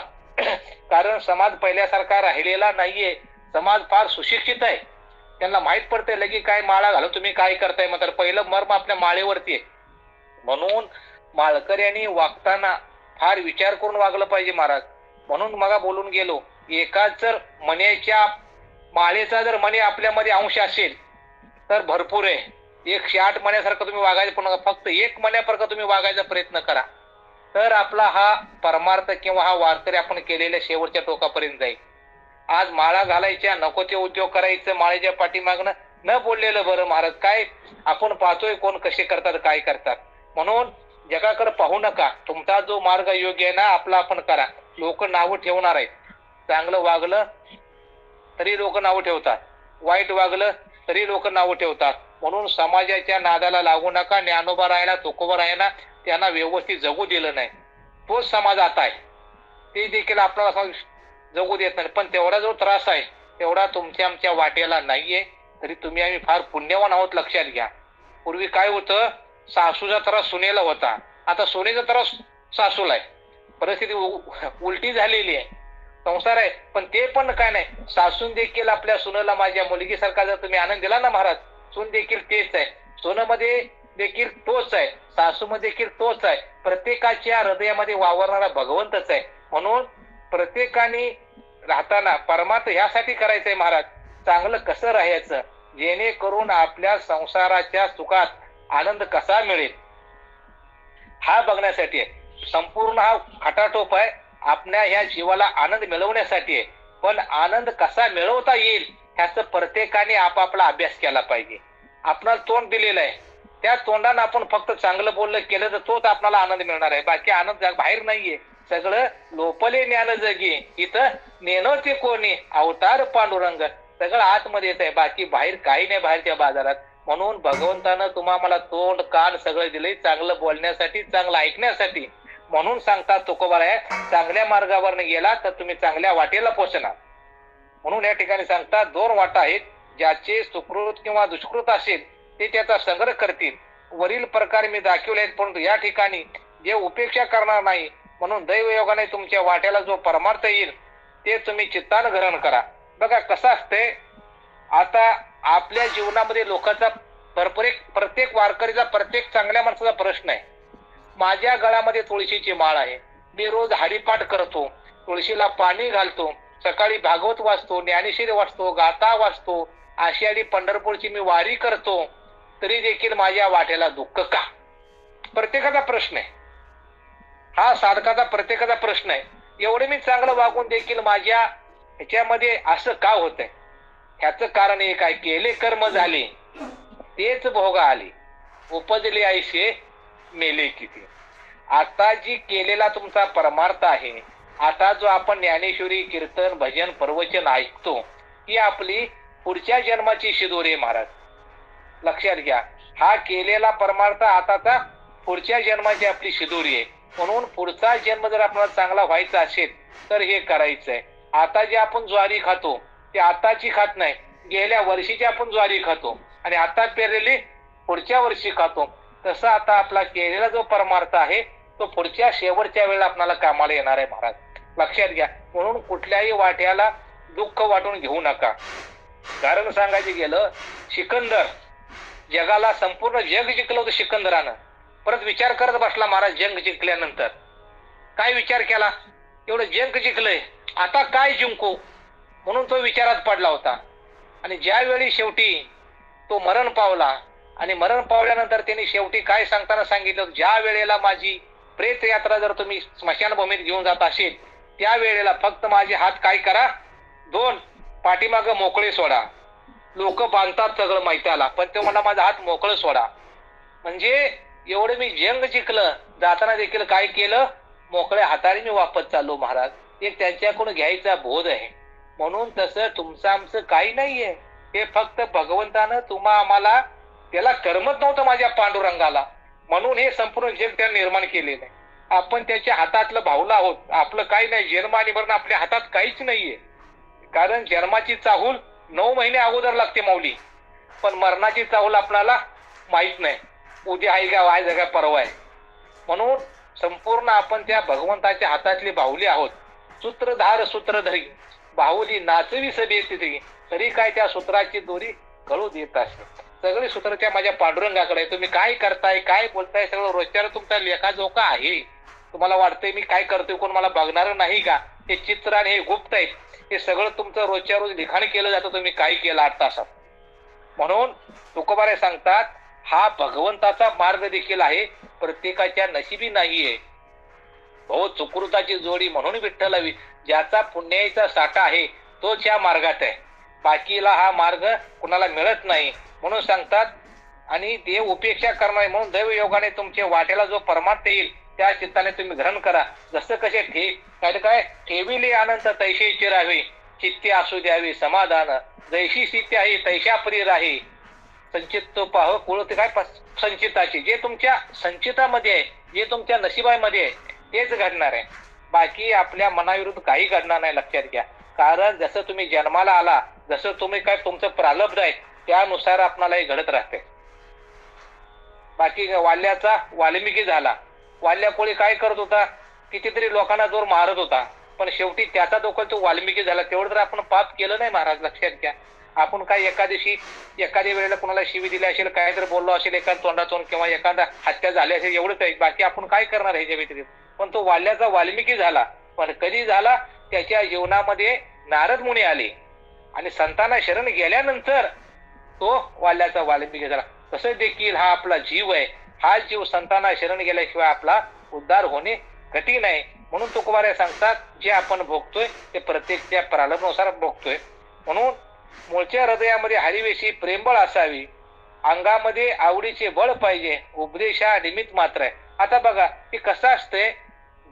कारण समाज पहिल्यासारखा राहिलेला नाहीये. समाज फार सुशिक्षित आहे, त्यांना माहित पडतंय लगे काय माळा घालून तुम्ही काय करताय. मग पहिलं मर्म आपल्या माळेवरती आहे. म्हणून माळकऱ्यांनी वागताना फार विचार करून वागलं पाहिजे महाराज. म्हणून मग बोलून गेलो, एकाच जर मण्याच्या माळेचा जर मणी आपल्यामध्ये अंश असेल तर भरपूर आहे. 108 मण्यासारखं तुम्ही वागायचं, पण फक्त 1 मण्यासारखं तुम्ही वागायचा प्रयत्न करा, तर आपला हा परमार्थ किंवा हा वारकरी आपण केलेल्या शेवटच्या टोकापर्यंत जाईल. आज माळा घालायच्या, नको ते उद्योग करायचं, माळेच्या पाठीमागणं न बोललेलं बरं महाराज. काय आपण पाहतोय कोण कसे करतात, काय करतात. म्हणून जगाकडे पाहू नका. तुमचा जो मार्ग योग्य आहे ना आपला आपण करा. लोक नावं ठेवणार आहेत. चांगलं वागलं तरी लोक नावं ठेवतात, वाईट वागलं तरी लोक नावं ठेवतात. म्हणून समाजाच्या नादाला लागू नका. ज्ञानोबा राहायला तुकोबा राहायला त्यांना व्यवस्थित जगू दिलं नाही, तोच समाज आता आहे. ते देखील आपल्याला जगू देत नाही. पण तेवढा जो त्रास आहे तेवढा तुमच्या आमच्या वाट्याला नाहीये. तरी तुम्ही आम्ही फार पुण्यवान आहोत, लक्षात घ्या. पूर्वी काय होतं, सासूचा त्रास सुनेला होता, आता सुनेचा त्रास सासूला आहे. परिस्थिती उलटी झालेली आहे. संसार आहे, पण ते पण काय नाही. सासून देखील आपल्या सुनेला माझ्या मुलगीसारखा जर तुम्ही आनंद दिला ना महाराज, सून देखील तेच आहे. सोनं मध्ये देखील तोच आहे, सासूमध्ये देखील तोच आहे, प्रत्येकाच्या हृदयामध्ये वावरणारा भगवंतच आहे. म्हणून प्रत्येकाने राहताना परमार्थ ह्यासाठी करायचंय महाराज, चांगलं कसं राहायचं, जेणेकरून आपल्या संसाराच्या सुखात आनंद कसा मिळेल हा बघण्यासाठी आहे. संपूर्ण हा खटाटोप आहे आपल्या ह्या जीवाला आनंद मिळवण्यासाठी आहे. पण आनंद कसा मिळवता येईल ह्याचं प्रत्येकाने आपापला अभ्यास केला पाहिजे. आपणाला तोंड दिलेलं आहे, त्या तोंडानं आपण फक्त चांगलं बोललं केलं तर तोच आपल्याला आनंद मिळणार आहे. बाकी आनंद बाहेर नाहीये. सगळं लोपले ज्ञान जगी, इथं नेणं ते कोणी अवतार पांडुरंग, सगळं आतमध्ये येत आहे, बाकी बाहेर काही नाही बाहेरच्या बाजारात. म्हणून भगवंतानं तुम्हाला तोंड कान सगळं दिलंय चांगलं बोलण्यासाठी, चांगलं ऐकण्यासाठी. म्हणून सांगतात तुकोबाराय, चांगल्या मार्गावर गेला तर तुम्ही चांगल्या वाटेला पोहोचणार. म्हणून या ठिकाणी सांगतात दोन वाटा आहेत, ज्याचे सुकृत किंवा दुष्कृत असेल ते त्याचा संग्रह करतील. वरील प्रकार मी दाखवले आहेत, परंतु या ठिकाणी जे उपेक्षा करणार नाही, म्हणून दैवयोगाने तुमच्या वाट्याला जो परमार्थ येईल ते तुम्ही चित्तानं ग्रहण करा. बघा कसं असतंय, आता आपल्या जीवनामध्ये लोकांचा प्रत्येक वारकरीचा, प्रत्येक चांगल्या माणसाचा प्रश्न आहे. माझ्या गळ्यामध्ये तुळशीची माळ आहे, मी रोज हरिपाठ करतो, तुळशीला पाणी घालतो, सकाळी भागवत वाचतो, ज्ञानेश्वरी वाचतो, गाथा वाचतो, आषाढी पंढरपूरची मी वारी करतो, तरी देखील माझ्या वाट्याला दुःख का? प्रत्येकाचा प्रश्न आहे हा, साधकाचा प्रत्येकाचा प्रश्न आहे. एवढे मी चांगलं वागून देखील माझ्या ह्याच्यामध्ये असं का होतंय? ह्याचं कारण एक आहे, केले कर्म झाले तेच भोग आले, उपजले ऐसे मेले किती. आता जी केलेला तुमचा परमार्थ आहे, आता जो आपण ज्ञानेश्वरी, कीर्तन, भजन, प्रवचन ऐकतो, ही आपली पुढच्या जन्माची शिदोरी महाराज. लक्षात घ्या, हा केलेला परमार्थ आताचा पुढच्या जन्माची आपली शिदोरी आहे. म्हणून पुढचा जन्म जर आपल्याला चांगला व्हायचा असेल तर हे करायचंय. आता जे आपण ज्वारी खातो ते आताची खात नाही, गेल्या वर्षीची आपण ज्वारी खातो आणि आता पेरलेली पुढच्या वर्षी खातो. तसं आता आपला केलेला जो परमार्थ आहे तो पुढच्या शेवटच्या वेळेला आपल्याला कामाला येणार आहे महाराज. लक्षात घ्या. म्हणून कुठल्याही वाट्याला दुःख वाटून घेऊ नका. कारण सांगायचं गेलं, सिकंदर जगाला संपूर्ण जग जिंकलं होतं सिकंदरानं. परत विचार करत बसला महाराज, जंग जिंकल्यानंतर काय विचार केला, एवढं जंग जिंकलंय आता काय जिंकू, म्हणून तो विचारात पडला होता. आणि ज्यावेळी शेवटी तो मरण पावला आणि मरण पावल्यानंतर त्यांनी शेवटी काय सांगताना सांगितलं, ज्या वेळेला माझी प्रेत यात्रा जर तुम्ही स्मशानभूमीत घेऊन जात असेल त्या वेळेला फक्त माझे हात काय करा, दोन पाठीमाग मोकळे सोडा. लोक बांधतात सगळं मैत्याला, पण ते म्हणा माझा हात मोकळं सोडा. म्हणजे एवढं मी जंग जिंकलं, जाताना देखील काय केलं, मोकळ्या हाताने मी वापस चाललो महाराज. एक त्यांच्याकडून घ्यायचा बोध आहे. म्हणून तसं तुमचं आमचं काही नाहीये, हे फक्त भगवंतानं आम्हाला, त्याला करमत नव्हतं माझ्या पांडुरंगाला, म्हणून हे संपूर्ण जग त्याने निर्माण केलेलं आहे. आपण त्याच्या हातातलं भावलं आहोत. आपलं काही नाही, जन्म आणि मरण आपल्या हातात काहीच नाहीये. कारण जन्माची चाहूल 9 महिने अगोदर लागते माऊली, पण मरणाची चाहूल आपल्याला माहित नाही, उद्या आहे का, आज आहे का, परवा आहे. म्हणून संपूर्ण आपण त्या भगवंताच्या हातातली बाहुली आहोत. सूत्रधार सूत्रधरी बाहुली नाचवी सभेत तरी काय त्या सूत्राची दोरी कळू देत असते. सगळे सूत्र त्या माझ्या पांडुरंगाकडे. तुम्ही काय करताय, काय बोलताय, सगळं रोजच्या तुमचा लेखाजोखा आहे. तुम्हाला वाटतंय मी काय करतोय कोण मला बघणार नाही का? हे चित्र आणि हे गुप्त आहेत, हे सगळं तुमचं रोजच्या रोज लिखाण केलं जातं, तुम्ही काय केलं 8 तासात. म्हणून तुकोबारे सांगतात, हा भगवंताचा मार्ग देखील आहे, प्रत्येकाच्या नशिबी नाहीये. हो, सुकृताची जोडी म्हणून विठ्ठलावी, ज्याचा पुण्याचा साठा आहे तोच या मार्गात आहे, बाकीला हा मार्ग कुणाला मिळत नाही. म्हणून सांगतात, आणि ते उपेक्षा करणार. म्हणून दैवयोगाने तुमच्या वाट्याला जो परमार्थ येईल त्या चित्ताने तुम्ही ग्रहण करा. जसं कसे काय ठेविले आनंद तैसे चिरावे, चित्ते असू द्यावे समाधान, जैशी स्थिती आहे तैशा परी राही, संचित तो पाह कुळते काय संचिताची. जे तुमच्या संचितामध्ये आहे, जे तुमच्या नशिबामध्ये आहे तेच घडणार आहे, बाकी आपल्या मनाविरुद्ध काही घडणार नाही. लक्षात घ्या. कारण जसं तुम्ही जन्माला आला, जसं तुम्ही काय तुमचं प्रारब्ध आहे त्यानुसार आपल्याला हे घडत राहते. बाकी वाल्याचा वाल्मिकी झाला, वाल्या कोळी काय करत होता, कितीतरी लोकांना जोर मारत होता, पण शेवटी त्याचा दोखल तो वाल्मिकी झाला. तेवढं तर आपण पाप केलं नाही महाराज, लक्षात घ्या. आपण काय एखाद्या वेळेला कोणाला शिवी दिली असेल, काय तर बोललो असेल एका तोंडातून, किंवा एखादा हत्या झाली असेल, एवढंच आहे. बाकी आपण काय करणार ह्याच्या व्यतिरिक्त. पण तो वाल्याचा वाल्मिकी झाला. पण कधी झाला? त्याच्या जीवनामध्ये नारद मुनी आले आणि संतांना शरण गेल्यानंतर तो वाल्याचा वाल्मिकी झाला. तसं देखील हा आपला जीव आहे. हा जीव संतांना शरण गेल्याशिवाय आपला उद्धार होणे कठीण आहे. म्हणून तुकोबाराय सांगतात, जे आपण भोगतोय ते प्रत्येक त्या प्रारब्धानुसार भोगतोय. म्हणून मूळच्या हृदयामध्ये हरिवेशी प्रेमबळ असावी, अंगामध्ये आवडीचे बळ पाहिजे, उपदेश हा निमित्त मात्र आहे. आता बघा हे कसं असतंय,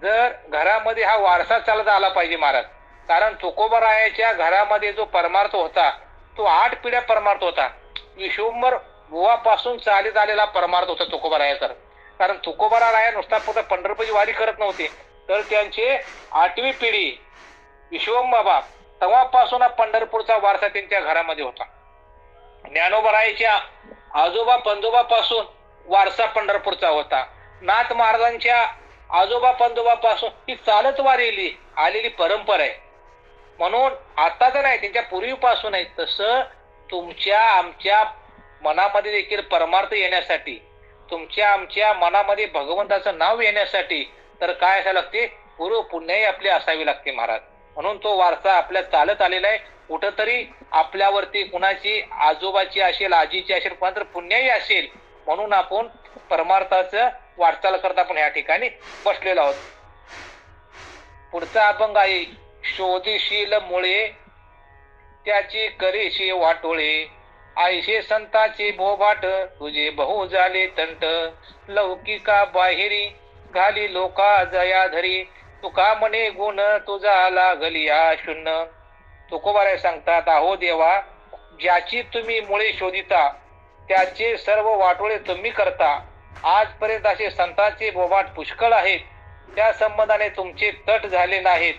जर घरामध्ये हा वारसा चालत आला पाहिजे महाराज. कारण तुकोबारायाच्या घरामध्ये जो परमार्थ होता तो 8 पिढ्या परमार्थ होता. विश्वंभर बुवापासून चालत आलेला परमार्थ होता तुकोबारायाचा. कारण तुकोबाराया नुसता फक्त पंढरपूरची वारी करत नव्हते, तर त्यांचे 8वी पिढी विश्वंभा, तेव्हापासून पंढरपूरचा वारसा त्यांच्या घरामध्ये होता. ज्ञानोबारायाच्या आजोबा पंजोबापासून वारसा पंढरपूरचा होता. नाथ महाराजांच्या आजोबा पंजोबापासून ही चालत वारीली आलेली परंपरा आहे. म्हणून आताच नाही, त्यांच्या पूर्वीपासून आहे. तसं तुमच्या आमच्या मनामध्ये देखील परमार्थ येण्यासाठी, तुमच्या आमच्या मनामध्ये भगवंताचं नाव येण्यासाठी तर काय असायला लागते? पूर्व पुण्याही आपली असावी लागते महाराज. म्हणून तो वारसा आपल्या चालत आलेला आहे. कुठंतरी आपल्यावरती कुणाची आजोबाची असेल, आजीची असेल, कोणातर पुण्याही असेल, म्हणून आपण परमार्थाचं वाटचाल करता आपण या ठिकाणी बसलेलो आहोत. पुढचा अभंग आहे, शोधशील मुळे त्याची करेशी वाटोळे, आयशे संताचे बोबाट तुझे बहु झाले तंट, लौकिका बाहेरी घाली लोका जया धरी, तुका म्हणे गुण तुझा लागली शून्य. तुकोबाराय सांगतात, अहो देवा, ज्याची तुम्ही मुळे शोधिता त्याचे सर्व वाटोळे तुम्ही करता. आजपर्यंत असे संतांचे बोबाट पुष्कळ आहेत, त्या संबंधाने तुमचे तट झाले नाहीत.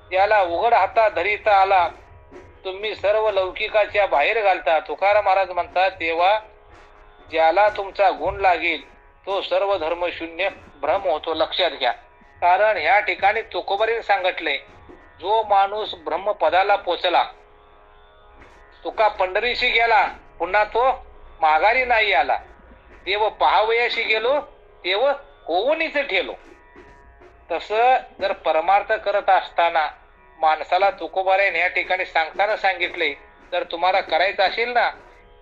ज्याला उघड हाता धरिता आला तुम्ही सर्व लौकिकाच्या बाहेर घालता. तुकाराम महाराज म्हणतात, देवा, ज्याला तुमचा गुण लागेल तो सर्व धर्मशून्य भ्रम होतो. लक्षात घ्या. कारण ह्या ठिकाणी तुकोबाराने सांगितले, जो माणूस ब्रह्मपदाला पोचला, तुका पंढरीशी गेला, पुन्हा तो माघारी नाही आला. देव पहावयाशी गेलो, देव होऊनच ठेलो. तसं जर परमार्थ करत असताना माणसाला तुकोबारायने या ठिकाणी सांगताना सांगितले, जर तुम्हाला करायचं असेल ना,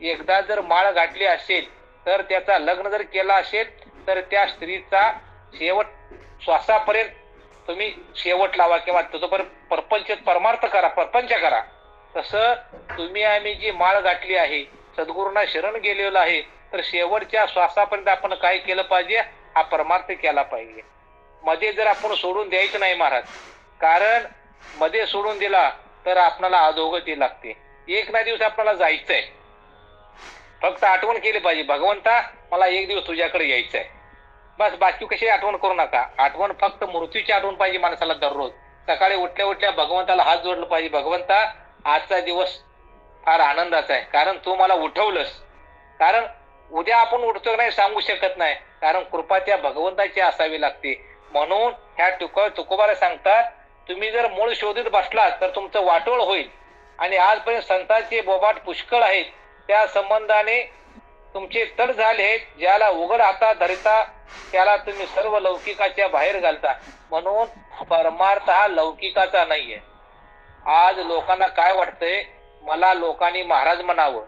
एकदा जर माळ गाठली असेल, तर त्याचा लग्न जर केला असेल, तर त्या स्त्रीचा शेवट श्वासापर्यंत तुम्ही शेवट लावा, किंवा तुझं परपंच परमार्थ करा, परपंच करा. तसं तुम्ही आम्ही जी माळ गाठली आहे, सद्गुरूंना शरण गेलेलो आहे, तर शेवटच्या श्वासापर्यंत आपण काय केलं पाहिजे? हा परमार्थ केला पाहिजे. मध्ये जर आपण सोडून द्यायचं नाही महाराज. कारण मध्ये सोडून दिला तर आपल्याला अधोगती लागते. एक ना दिवस आपल्याला जायचंय, फक्त आठवण केली पाहिजे, भगवंता मला एक दिवस तुझ्याकडे यायचंय, बस. बाकी कशी आठवण करू नका. आठवण फक्त मृत्यूची आठवण पाहिजे माणसाला. दररोज सकाळी उठल्या उठल्या भगवंताला हात जोडलं पाहिजे, भगवंता आजचा दिवस फार आनंदाचा आहे, कारण तू मला उठवलंस. कारण उद्या आपण उठतो नाही सांगू शकत नाही, कारण कृपा त्या भगवंताची असावी लागते. म्हणून ह्या तुकोबाराय सांगतात, तुम्ही जर मूळ शोधित बसलात तर तुमचं वाटोळ होईल. आणि आजपर्यंत संतांचे बोबाट पुष्कळ आहेत, त्या संबंधाने तुमचे तट झाले आहेत. ज्याला उघड हाता धरिता त्याला तुम्ही सर्व लौकिकाच्या बाहेर घालता. म्हणून परमार्थ हा लौकिकाचा नाहीये. आज लोकांना काय वाटतंय, मला लोकांनी महाराज म्हणावं,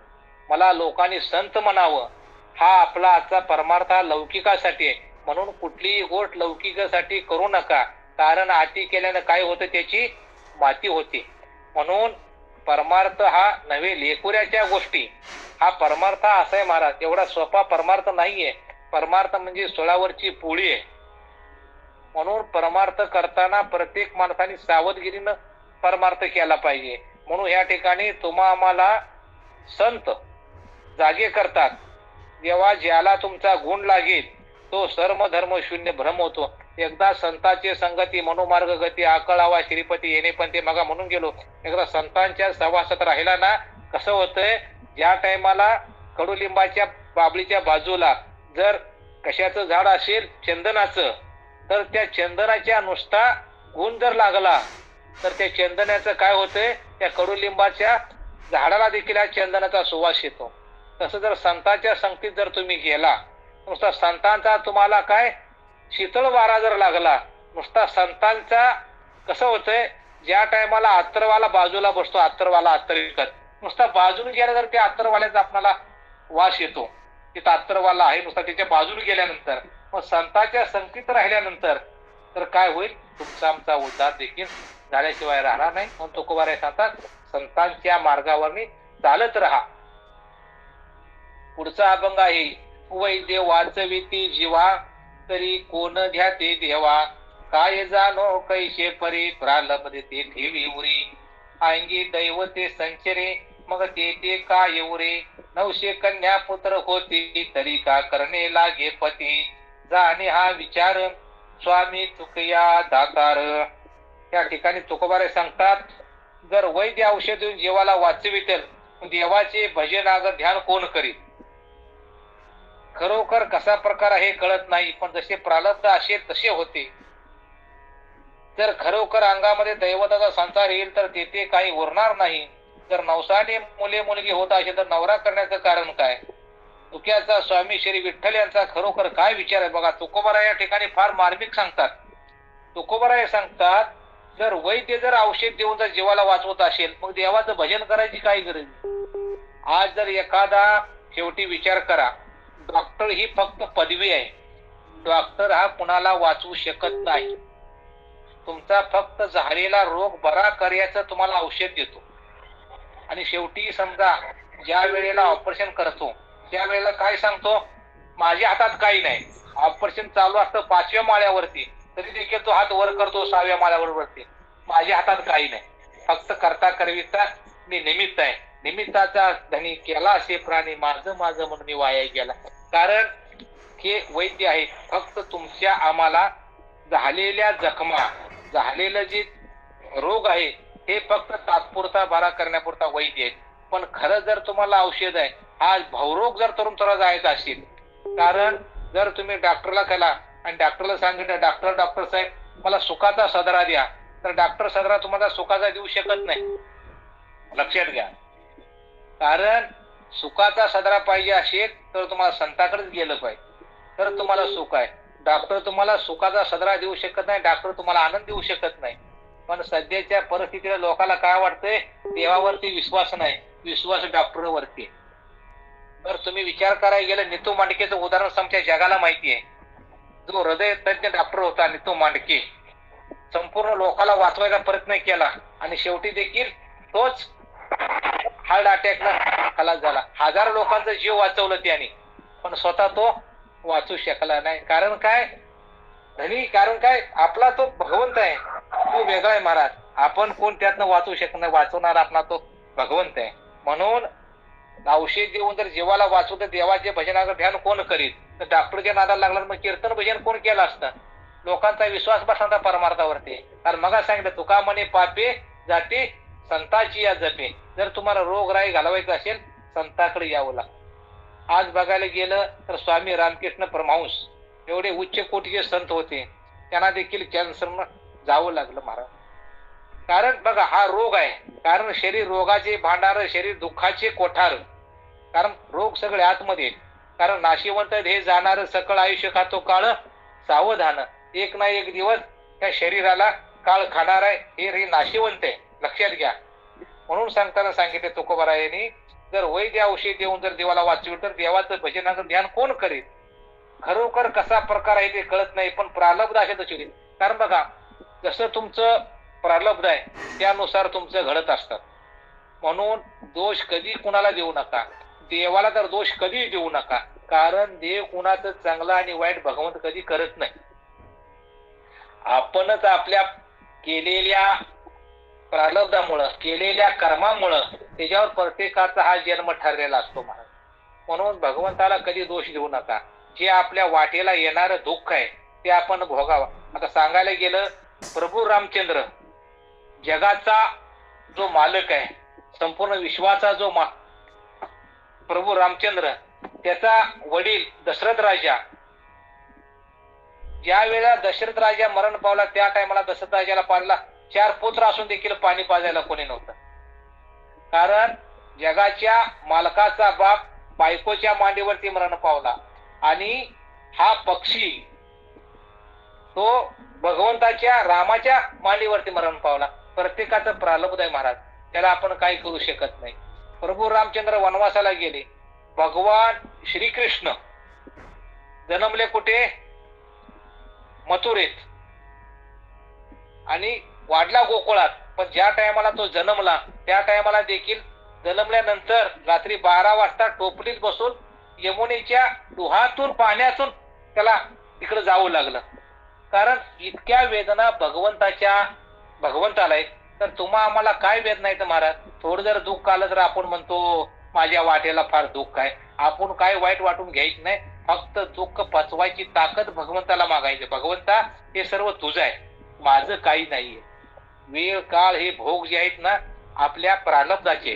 मला लोकांनी संत म्हणावं. हा आपला आजचा परमार्थ हा लौकिकासाठी आहे. म्हणून कुठलीही गोष्ट लौकिकासाठी करू नका, कारण अति केल्यानं काय होतं, त्याची माती होते. म्हणून परमार्थ हा नव्हे लेकुऱ्याच्या गोष्टी, हा परमार्थ असा आहे महाराज. एवढा सोपा परमार्थ नाहीये. परमार्थ म्हणजे सोळावरची पोळी आहे. म्हणून परमार्थ करताना प्रत्येक माणसाने सावधगिरीनं परमार्थ केला पाहिजे. म्हणून या ठिकाणी तुम्हा आम्हाला संत जागे करतात. जेव्हा ज्याला तुमचा गुण लागेल तो सर्व धर्म शून्य भ्रम होतो. एकदा संतांची संगती मनोमार्ग गती आकळावा श्रीपती येणे पण ते मगा म्हणून गेलो. एकदा संतांच्या सहवासात राहिला ना, कसं होतंय, ज्या टायमाला कडुलिंबाच्या बाबळीच्या बाजूला जर कशाचं झाड असेल चंदनाचं, तर त्या चंदनाच्या नुसता गुण जर लागला तर त्या चंदनाचं काय होतंय, त्या कडुलिंबाच्या झाडाला देखील हा चंदनाचा सुवास येतो. तसं जर संतांच्या संगतीत जर तुम्ही गेला, नुसता संतांचा तुम्हाला काय शीतळ वारा जर लागला, नुसता संतांचा कसं होतंय, ज्या टायमाला अत्तरवाला बाजूला बसतो, अत्तरवाला अत्तर विकत, नुसता बाजून गेला तर त्या अत्तरवाल्याचा आपल्याला वास येतो. तिथं अत्तरवाला आहे, नुसता त्याच्या बाजूला गेल्यानंतर, मग संतांच्या संगतीत राहिल्यानंतर तर काय होईल, तुमचा आमचा उद्धार देखील झाल्याशिवाय राहणार नाही. म्हणून तुकोबाराय सांगतात, संतांच्या मार्गावरनी चालत राहा. पुढचा अभंग आहे, वैद्य वाचविती जीवा तरी कोण घ्या ते देवा, काय जाणो कैसे परी प्रालब्ध ते ठेवी उरी, अंगी दैवते संचरे मग ते काय उरे, 900 कन्या पुत्र होती तरी का करणे लागे पती, जाणे हा विचार स्वामी चुकया दातार. त्या ठिकाणी तुकोबाराय सांगतात, जर वैद्य औषध देऊन जीवाला वाचवितेल, देवाचे भजन अगर ध्यान कोण करीत. खरोखर कसा प्रकार आहे कळत नाही, पण जसे प्रारब्ध असेल तसे होते. जर खरोखर अंगामध्ये दैवताचा संसार येईल तर तेथे काही उरणार नाही. जर नवसाने मुले मुलगी होत असेल तर नवरा करण्याचं कारण काय. तुक्याचा स्वामी श्री विठ्ठल यांचा खरोखर काय विचार आहे बघा. तुकोबाराय या ठिकाणी फार मार्मिक सांगतात. तुकोबाराय सांगतात, जर वैद्य जर औषध देऊन जर जीवाला वाचवत असेल, मग देवाचं भजन करायची काय गरज. आज जर एखादा, शेवटी विचार करा, डॉक्टर ही फक्त पदवी आहे. डॉक्टर हा कुणाला वाचवू शकत नाही. तुमचा फक्त झालेला रोग बरा करायचं तुम्हाला औषध देतो. आणि शेवटी समजा ज्या वेळेला ऑपरेशन करतो त्या वेळेला काय सांगतो, माझ्या हातात काही नाही. ऑपरेशन चालू असतं 5व्या माळ्यावरती, तरी देखील तो हात वर करतो 6व्या माळ्यावरती, माझ्या हातात काही नाही, फक्त करता करविता मी निमित्त आहे. निमित्ताचा धनी केला असे प्राणी, माझं माझं म्हणून मी वाया गेला. कारण हे वैद्य आहे, फक्त तुमच्या आम्हाला झालेल्या जखमा, झालेलं जे रोग आहे हे फक्त तात्पुरता बरा करण्यापुरता वैद्य आहे. पण खरं जर तुम्हाला औषध आहे, हा भवरोग जर तुमचा जायचा असेल, कारण जर तुम्ही डॉक्टरला केला आणि डॉक्टरला सांगितलं, डॉक्टर साहेब मला सुखाचा सदरा द्या, तर डॉक्टर सदरा तुम्हाला सुखाचा देऊ शकत नाही. लक्षात घ्या. कारण सुखाचा सदरा पाहिजे असेल तर तुम्हाला संताकडेच गेलं पाहिजे, तर तुम्हाला सुख आहे. डॉक्टर तुम्हाला सुखाचा सदरा देऊ शकत नाही, डॉक्टर तुम्हाला आनंद देऊ शकत नाही. पण सध्याच्या परिस्थितीला लोकांना काय वाटतंय, देवावरती विश्वास नाही, विश्वास डॉक्टरवरती. तर तुम्ही विचार करायला गेलं, नितू मांडकेचं उदाहरण समजा जगाला माहिती आहे. जो हृदय तज्ञ डॉक्टर होता नितू मांडके, संपूर्ण लोकाला वाचवायचा प्रयत्न केला आणि शेवटी देखील तोच हार्ट अटॅकला खलास झाला. 1000 लोकांचा जीव वाचवलं त्याने, पण स्वतः तो वाचू शकला नाही. कारण काय धनी, कारण काय, आपला तो भगवंत आहे, तो वेगळा आहे महाराज. आपण कोण त्यातनं वाचू शकत नाही, वाचवणार आपला तो भगवंत आहे. म्हणून औषध देऊन जर जीवाला वाचवत देवाचे भजनाचं ध्यान कोण करीत, तर डॉक्टरच्या नादाला लागला मग कीर्तन भजन कोण केलं असतं. लोकांचा विश्वास बसला परमार्थावरती. कारण मग सांगितलं, तुका म्हणे पापे जाते संताची या जपे. जर तुम्हाला रोगराई घालवायचं असेल संताकडे यावं लागतं. आज बघायला गेलं तर स्वामी रामकृष्ण परमहंस एवढे उच्च कोटीचे संत होते, त्यांना देखील कॅन्सरनं जावं लागलं महाराज. कारण बघा हा रोग आहे, कारण शरीर रोगाचे भांडार, शरीर दुःखाचे कोठार. कारण रोग सगळे आतमध्ये. कारण नाशिवंत हे जाणार सकळ आयुष्य खातो काळ सावधान. एक ना एक दिवस त्या शरीराला काळ खाणार आहे, हे नाशिवंत आहे, लक्षात घ्या. म्हणून सांगताना सांगितले तुकोबारायांनी, जर वैद्य औषध देऊन जर देवाला वाचविल तर देवाचं भजनाचं ध्यान कोण करेल. खरोखर कसा प्रकार आहे ते कळत नाही, पण प्रारब्ध असे तसे. कारण बघा, जसं तुमचं प्रारब्ध आहे त्यानुसार तुमचं घडत असतात. म्हणून दोष कधी कुणाला देऊ नका, देवाला तर दोष कधी देऊ नका. कारण देव कुणाचं चांगलं आणि वाईट भगवंत कधी करत नाही. आपणच आपल्या केलेल्या प्रारब्धामुळं, केलेल्या कर्मामुळं त्याच्यावर प्रत्येकाचा हा जन्म ठरलेला असतो महाराज. म्हणून भगवंताला कधी दोष देऊ नका. जे आपल्या वाटेला येणारं दुःख आहे ते आपण भोगावा. आता सांगायला गेलं, प्रभू रामचंद्र जगाचा जो मालक आहे, संपूर्ण विश्वाचा जो प्रभू रामचंद्र, त्याचा वडील दशरथ राजा, ज्या वेळेला दशरथ राजा मरण पावला त्या टायमाला दशरथ राजाला पाहिला 4 पुत्र असून देखील पाणी पाजायला कोणी नव्हतं. कारण जगाच्या मालकाचा बाप बायकोच्या मांडीवरती मरण पावला आणि हा पक्षी तो भगवंताच्या रामाच्या मांडीवरती मरण पावला. प्रत्येकाचं प्रारब्ध आहे महाराज, त्याला आपण काही करू शकत नाही. प्रभू रामचंद्र वनवासाला गेले. भगवान श्रीकृष्ण जन्मले कुठे? मथुरेत आणि वाढला गोकुळात. पण ज्या टायमाला तो जन्मला त्या टायमाला देखील जन्मल्यानंतर रात्री 12 वाजता टोपलीत बसून यमुनेच्या डोहातून पाण्यातून त्याला तिकडे जावं लागलं. कारण इतक्या वेदना भगवंताला आहेत. तर तुम्हा आम्हाला काय वेदना आहेत महाराज? थोडं जर दुःख आलं तर आपण म्हणतो माझ्या वाटेला फार दुःख आहे. आपण काय वाईट वाटून घ्यायचं नाही, फक्त दुःख पचवायची ताकद भगवंताला मागायचं. भगवंता हे सर्व तुझं आहे, माझं काही नाहीये. वेळ काळ हे भोग जे आहेत ना आपल्या प्रारब्धाचे,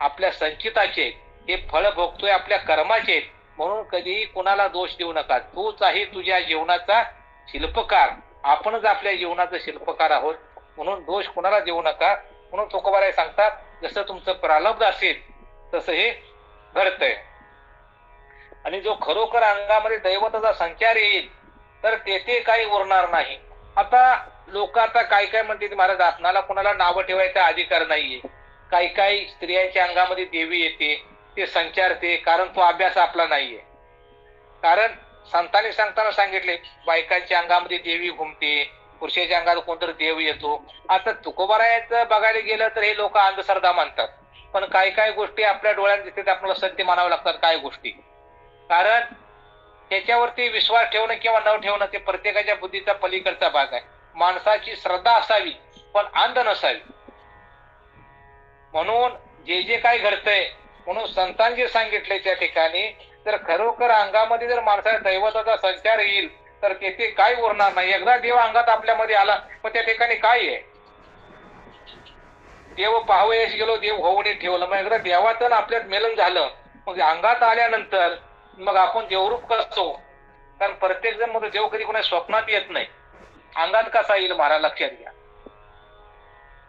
आपल्या संचिताचे, हे फळ भोगतोय आपल्या कर्माचे आहेत. म्हणून कधीही कुणाला दोष देऊ नका. तूच आहे तुझ्या जीवनाचा शिल्पकार, आपणच आपल्या जीवनाचा शिल्पकार आहोत. म्हणून दोष कुणाला देऊ नका. म्हणून तुकोबाराय सांगतात जसं तुमचं प्रारब्ध असेल तसं हे घडतंय. आणि जो खरोखर अंगामध्ये दैवताचा संचार येईल तर तेथे काही उरणार नाही. आता लोक आता काय काय म्हणते महाराज, आपणाला कुणाला नावं ठेवायचा अधिकार नाहीये. काही स्त्रियांच्या अंगामध्ये देवी येते, ते संचारते, कारण तो अभ्यास आपला नाहीये. कारण संतांनी सांगताना सांगितले बायकांच्या अंगामध्ये देवी घुमते, पुरुषाच्या अंगात कोणतरी देव येतो. आता तुकोबारायाचं बघायला गेलं तर हे लोक अंधश्रद्धा मानतात. पण काय गोष्टी आपल्या डोळ्यात दिसतात, आपल्याला सत्य मानावं लागतात काय गोष्टी. कारण त्याच्यावरती विश्वास ठेवणं किंवा न ठेवणं ते प्रत्येकाच्या बुद्धीचा पलीकडचा भाग आहे. माणसाची श्रद्धा असावी पण अंध नसावी. म्हणून जे काय घडतंय, म्हणून संतांनी सांगितले त्या ठिकाणी तर खरोखर अंगामध्ये जर माणसाच्या दैवताचा संचार येईल तर तेथे काय उरणार नाही. एकदा देव अंगात आपल्यामध्ये आला मग त्या ठिकाणी काय आहे? देव पाहावयास गेलो, देव होऊन ठेवलं. मग एकदा देवाचं आपल्यात मेलन झालं, मग अंगात आल्यानंतर मग आपण देवरूप कसतो. कारण प्रत्येक जण मग देव कधी कोणा स्वप्नात येत नाही, अंगात कसा येईल महाराज लक्षात घ्या.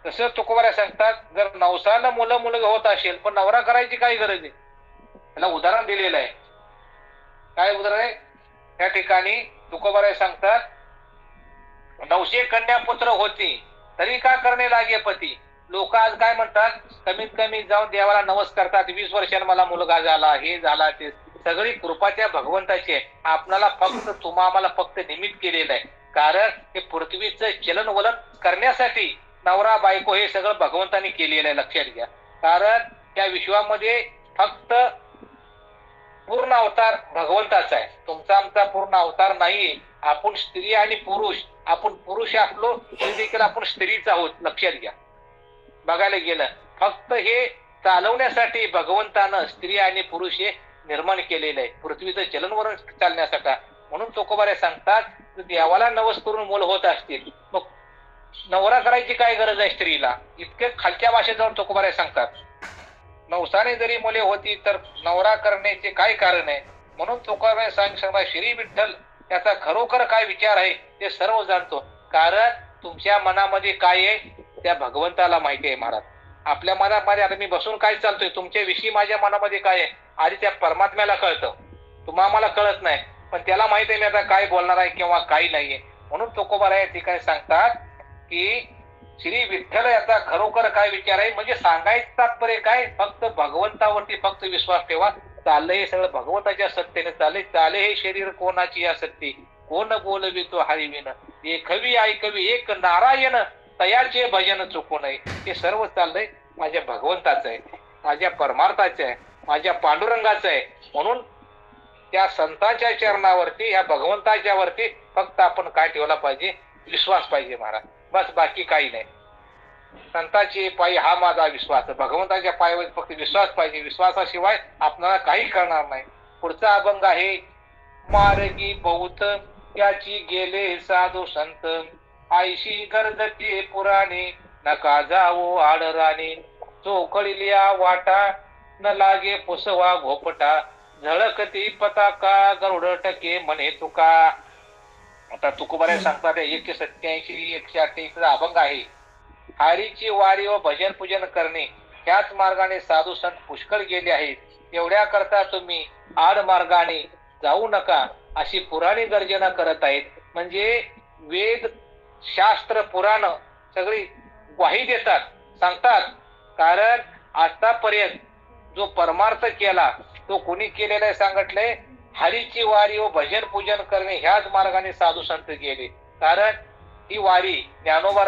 तसं तुकोबाराय सांगतात जर नवसाला मुलं होत असेल पण नवरा करायची काही गरज नाही. त्याला उदाहरण दिलेलं आहे. काय उदाहरण आहे? त्या ठिकाणी तुकोबाराय सांगतात 900 कन्या पुत्र होती तरी का करणे लागे पती. लोक आज काय म्हणतात, कमीत कमी जाऊन देवाला नमस्कार करतात, 20 वर्षांनी मला मुलगा झाला, हे झाला, ते सगळी कृपाच्या भगवंताची आहे. आपल्याला फक्त आम्हाला फक्त निमित्त केलेलं आहे. कारण हे पृथ्वीचं चलनवलन करण्यासाठी नवरा बायको हे सगळं भगवंतानी केलेलं आहे, लक्षात घ्या. कारण त्या विश्वामध्ये फक्त पूर्ण अवतार भगवंताचा आहे, तुमचा आमचा पूर्ण अवतार नाहीये. आपण स्त्री आणि पुरुष, आपण पुरुष असलो तरी देखील आपण स्त्रीच आहोत, लक्षात घ्या. बघायला गेलं फक्त हे चालवण्यासाठी भगवंतानं स्त्री आणि पुरुष हे निर्माण केलेलं आहे पृथ्वीचं चलनवलन चालण्यासाठी. म्हणून तुकोबाराय सांगतात देवाला नवस करून मूल होत असतील मग नवरा करायची काय गरज आहे स्त्रीला. इतके खालच्या भाषेत जाऊन तुकोबाराय सांगतात नवसाने जरी मुले होती तर नवरा करण्याचे काय कारण आहे. म्हणून तुकोबाराय सांगतात श्री विठ्ठल त्याचा खरोखर काय विचार आहे ते सर्व जाणतो. कारण तुमच्या मनामध्ये काय आहे त्या भगवंताला माहिती आहे महाराज. आपल्या मनामध्ये आता मी बसून काय चालतोय तुमच्या विषयी माझ्या मनामध्ये काय आहे आधी त्या परमात्म्याला कळतं, तुम्हाला कळत नाही. पण त्याला माहिती आहे मी आता काय बोलणार आहे किंवा काही नाहीये. म्हणून तुकोबाराय या ठिकाणी सांगतात की श्री विठ्ठल याचा खरोखर काय विचार आहे. म्हणजे सांगायचं तात्पर्य काय, फक्त भगवंतावरती फक्त विश्वास ठेवा. चाललंय हे सगळं भगवंताच्या सत्तेने चाले हे शरीर कोणाची असत्ती, कोण बोलवितो हरिविन, एकवी ऐकवी एक नारायण तयाचे भजन चुकू नये. हे सर्व चाललंय माझ्या भगवंताचं आहे, माझ्या परमार्थाचं आहे, माझ्या पांडुरंगाचं आहे. म्हणून त्या संतांच्या चरणावरती ह्या भगवंताच्या वरती फक्त आपण काय ठेवला पाहिजे, विश्वास पाहिजे महाराज, बस बाकी काही नाही. संतांची पायी हा माझा विश्वास, भगवंताच्या पायावर फक्त विश्वास पाहिजे. विश्वासाशिवाय आपल्याला काही करणार नाही. पुढचा अभंग आहे मार्गी बहुत याची गेले साधू संत, आयशी गर्दती पुराणी नका जावो आडराणी, चोखळिल्या वाटा न लागे पुसवा घोपटा, झळकती पताका गरुड टके म्हणे तुका. आता तुकोबाराय सांगतात 187 188 अभंग आहे. हरीची वारी व भजन पूजन करणे ह्याच मार्गाने साधू संत पुष्कळ गेले आहेत. एवढ्या करता तुम्ही आड मार्गाने जाऊ नका अशी पुराणी गर्जना करत आहेत. म्हणजे वेद शास्त्र पुराण सगळी ग्वाही देतात, सांगतात. कारण आतापर्यंत जो परमार्थ केला तो कोणी केलेला आहे सांगितलंय, हरीची वारी व भजन पूजन करणे ह्याच मार्गाने साधू संत गेले. कारण ही वारी ज्ञानोबा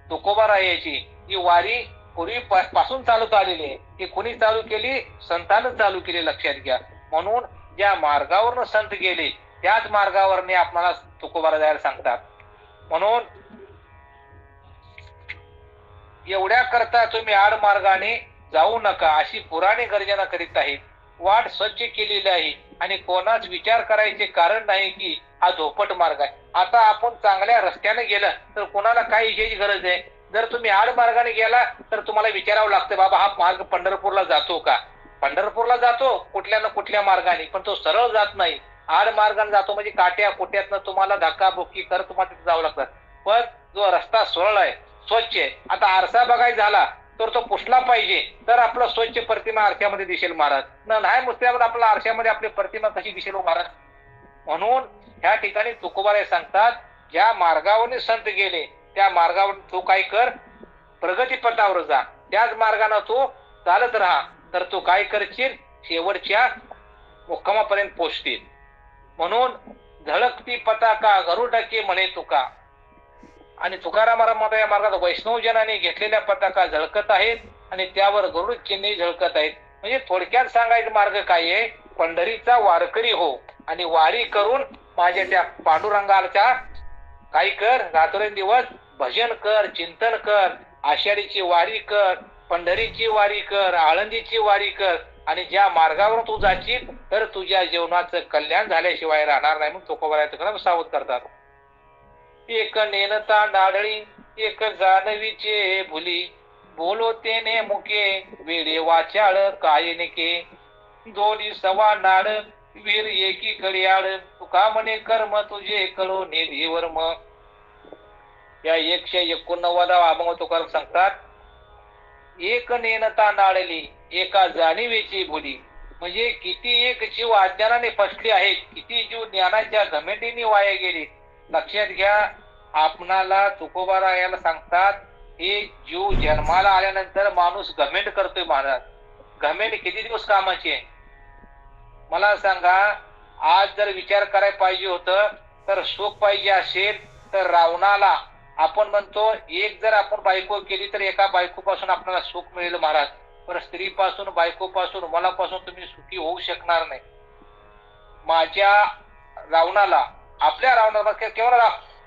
तुकोबा रायाची ही वारी पूर्वी पासून चालत आलेली आहे. ती कोणी चालू केली? संतांनी चालू केली, लक्षात घ्या. म्हणून ज्या मार्गावरनं संत गेले त्याच मार्गावरने आपल्याला तुकोबा जायला सांगतात. म्हणून एवढ्या करता तुम्ही आड मार्गाने जाऊ नका अशी पुराणे गर्जना करीत आहेत. वाट स्वच्छ केलेली आहे आणि कोणाच विचार करायचे कारण नाही की हा धोपट मार्ग आहे. आता आपण चांगल्या रस्त्याने गेलं तर कोणाला काय विषयाची गरज आहे? जर तुम्ही आड मार्गाने गेला तर तुम्हाला विचारावं लागतं, बाबा हा मार्ग पंढरपूरला जातो का? पंढरपूरला जातो कुठल्या ना कुठल्या मार्गाने, पण तो सरळ जात नाही, आड मार्गाने जातो. म्हणजे काट्या कोट्यातनं तुम्हाला धक्काबुक्की करत तुम्हाला तिथे जावं लागतं. पण जो रस्ता सरळ आहे, स्वच्छ आहे. आता आरसा बघायचा झाला तर तो पुसला पाहिजे, तर आपला स्वच्छ प्रतिमा आरशामध्ये दिसेल महाराज. नाही मुस्त्यामध्ये आपल्या आरशामध्ये आपली प्रतिमा कशी दिसेल महाराज? म्हणून ह्या ठिकाणी तुकोबाराय सांगतात, ज्या मार्गावरून संत गेले त्या मार्गावर तू काय कर, प्रगती पथावर जा. त्याच मार्गाने तू चालत राहा तर तू काय करशील, शेवटच्या मुक्कामापर्यंत पोहोचतील. म्हणून झळकती पताका गरुडके म्हणे तुका. आणि तुकाराम या मार्गात वैष्णवजनाने घेतलेल्या पताका झळकत आहेत आणि त्यावर गरुड चिन्ह झळकत आहेत. म्हणजे थोडक्यात सांगायचं मार्ग काय आहे, पंढरीचा वारकरी हो आणि वारी करून माझ्या त्या पांडुरंगाच्या काय कर, रात्रंदिवस भजन कर, चिंतन कर, आषाढीची वारी कर, पंढरीची वारी कर, आळंदीची वारी कर. आणि ज्या मार्गावर तू जाशील तर तुझ्या जीवनाचं कल्याण झाल्याशिवाय राहणार नाही. म्हणून तुकोबाराय सावध करतात. एक नेनता नाडळी एक जानवीचे भुली, बोलो तेने मुके वेडे वाचाळ काय नेके. दोन्ही सवा नाड वीर एकी कडियाळ, तुका म्हणे कर्म तुझे कळो निधी वर्म. या 189 अभंग तुकाराम सांगतात, एक नेनता नाडली एका जाणीवेची भुली. म्हणजे किती एक जीव अज्ञानाने फसले आहेत, किती जीव ज्ञानाच्या घमेंडीने वाया गेले. लक्षात घ्या, आपणाला तुकोबारायाला सांगतात, हे जीव जन्माला आल्यानंतर माणूस घमेंड करतोय महाराज. घमेंड किती दिवस कामाची आहे मला सांगा. आज जर विचार करायला पाहिजे होतं तर सुख पाहिजे असेल तर रावणाला आपण म्हणतो, एक जर आपण बायको केली तर एका बायकोपासून आपल्याला सुख मिळेल महाराज. पण स्त्रीपासून, बायकोपासून, मुलापासून तुम्ही सुखी होऊ शकणार नाही. माझ्या रावणाला, आपल्या रावणाला, केवळ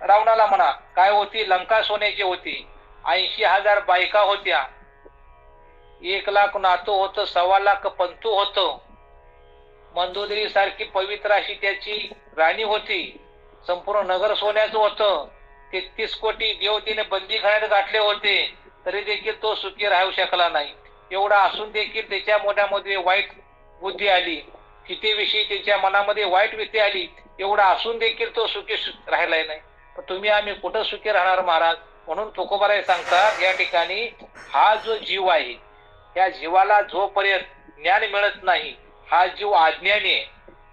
रावणाला म्हणा, काय होती, लंका सोन्याची होती, 80,000 बायका होत्या, 1,00,000 नातू होतं, 1,25,000 पंतू होतं, मंदोदरी सारखी पवित्र अशी त्याची राणी होती, संपूर्ण नगर सोन्याचं होतं, 33 कोटी देव तिने बंदीखान्यात गाठले होते, तरी देखील तो सुखी राहू शकला नाही. एवढा असून देखील त्याच्या मनामध्ये वाईट बुद्धी आली, सीतेविषयी त्याच्या मनामध्ये वाईट भीती आली. एवढा असून देखील तो सुखी राहिलाय नाही. तुम्ही आम्ही कुठं सुखी राहणार महाराज? म्हणून तुकोबाराय सांगतात, या ठिकाणी हा जो जीव आहे, या जीवाला जोपर्यंत ज्ञान मिळत नाही, हा जीव अज्ञानी आहे,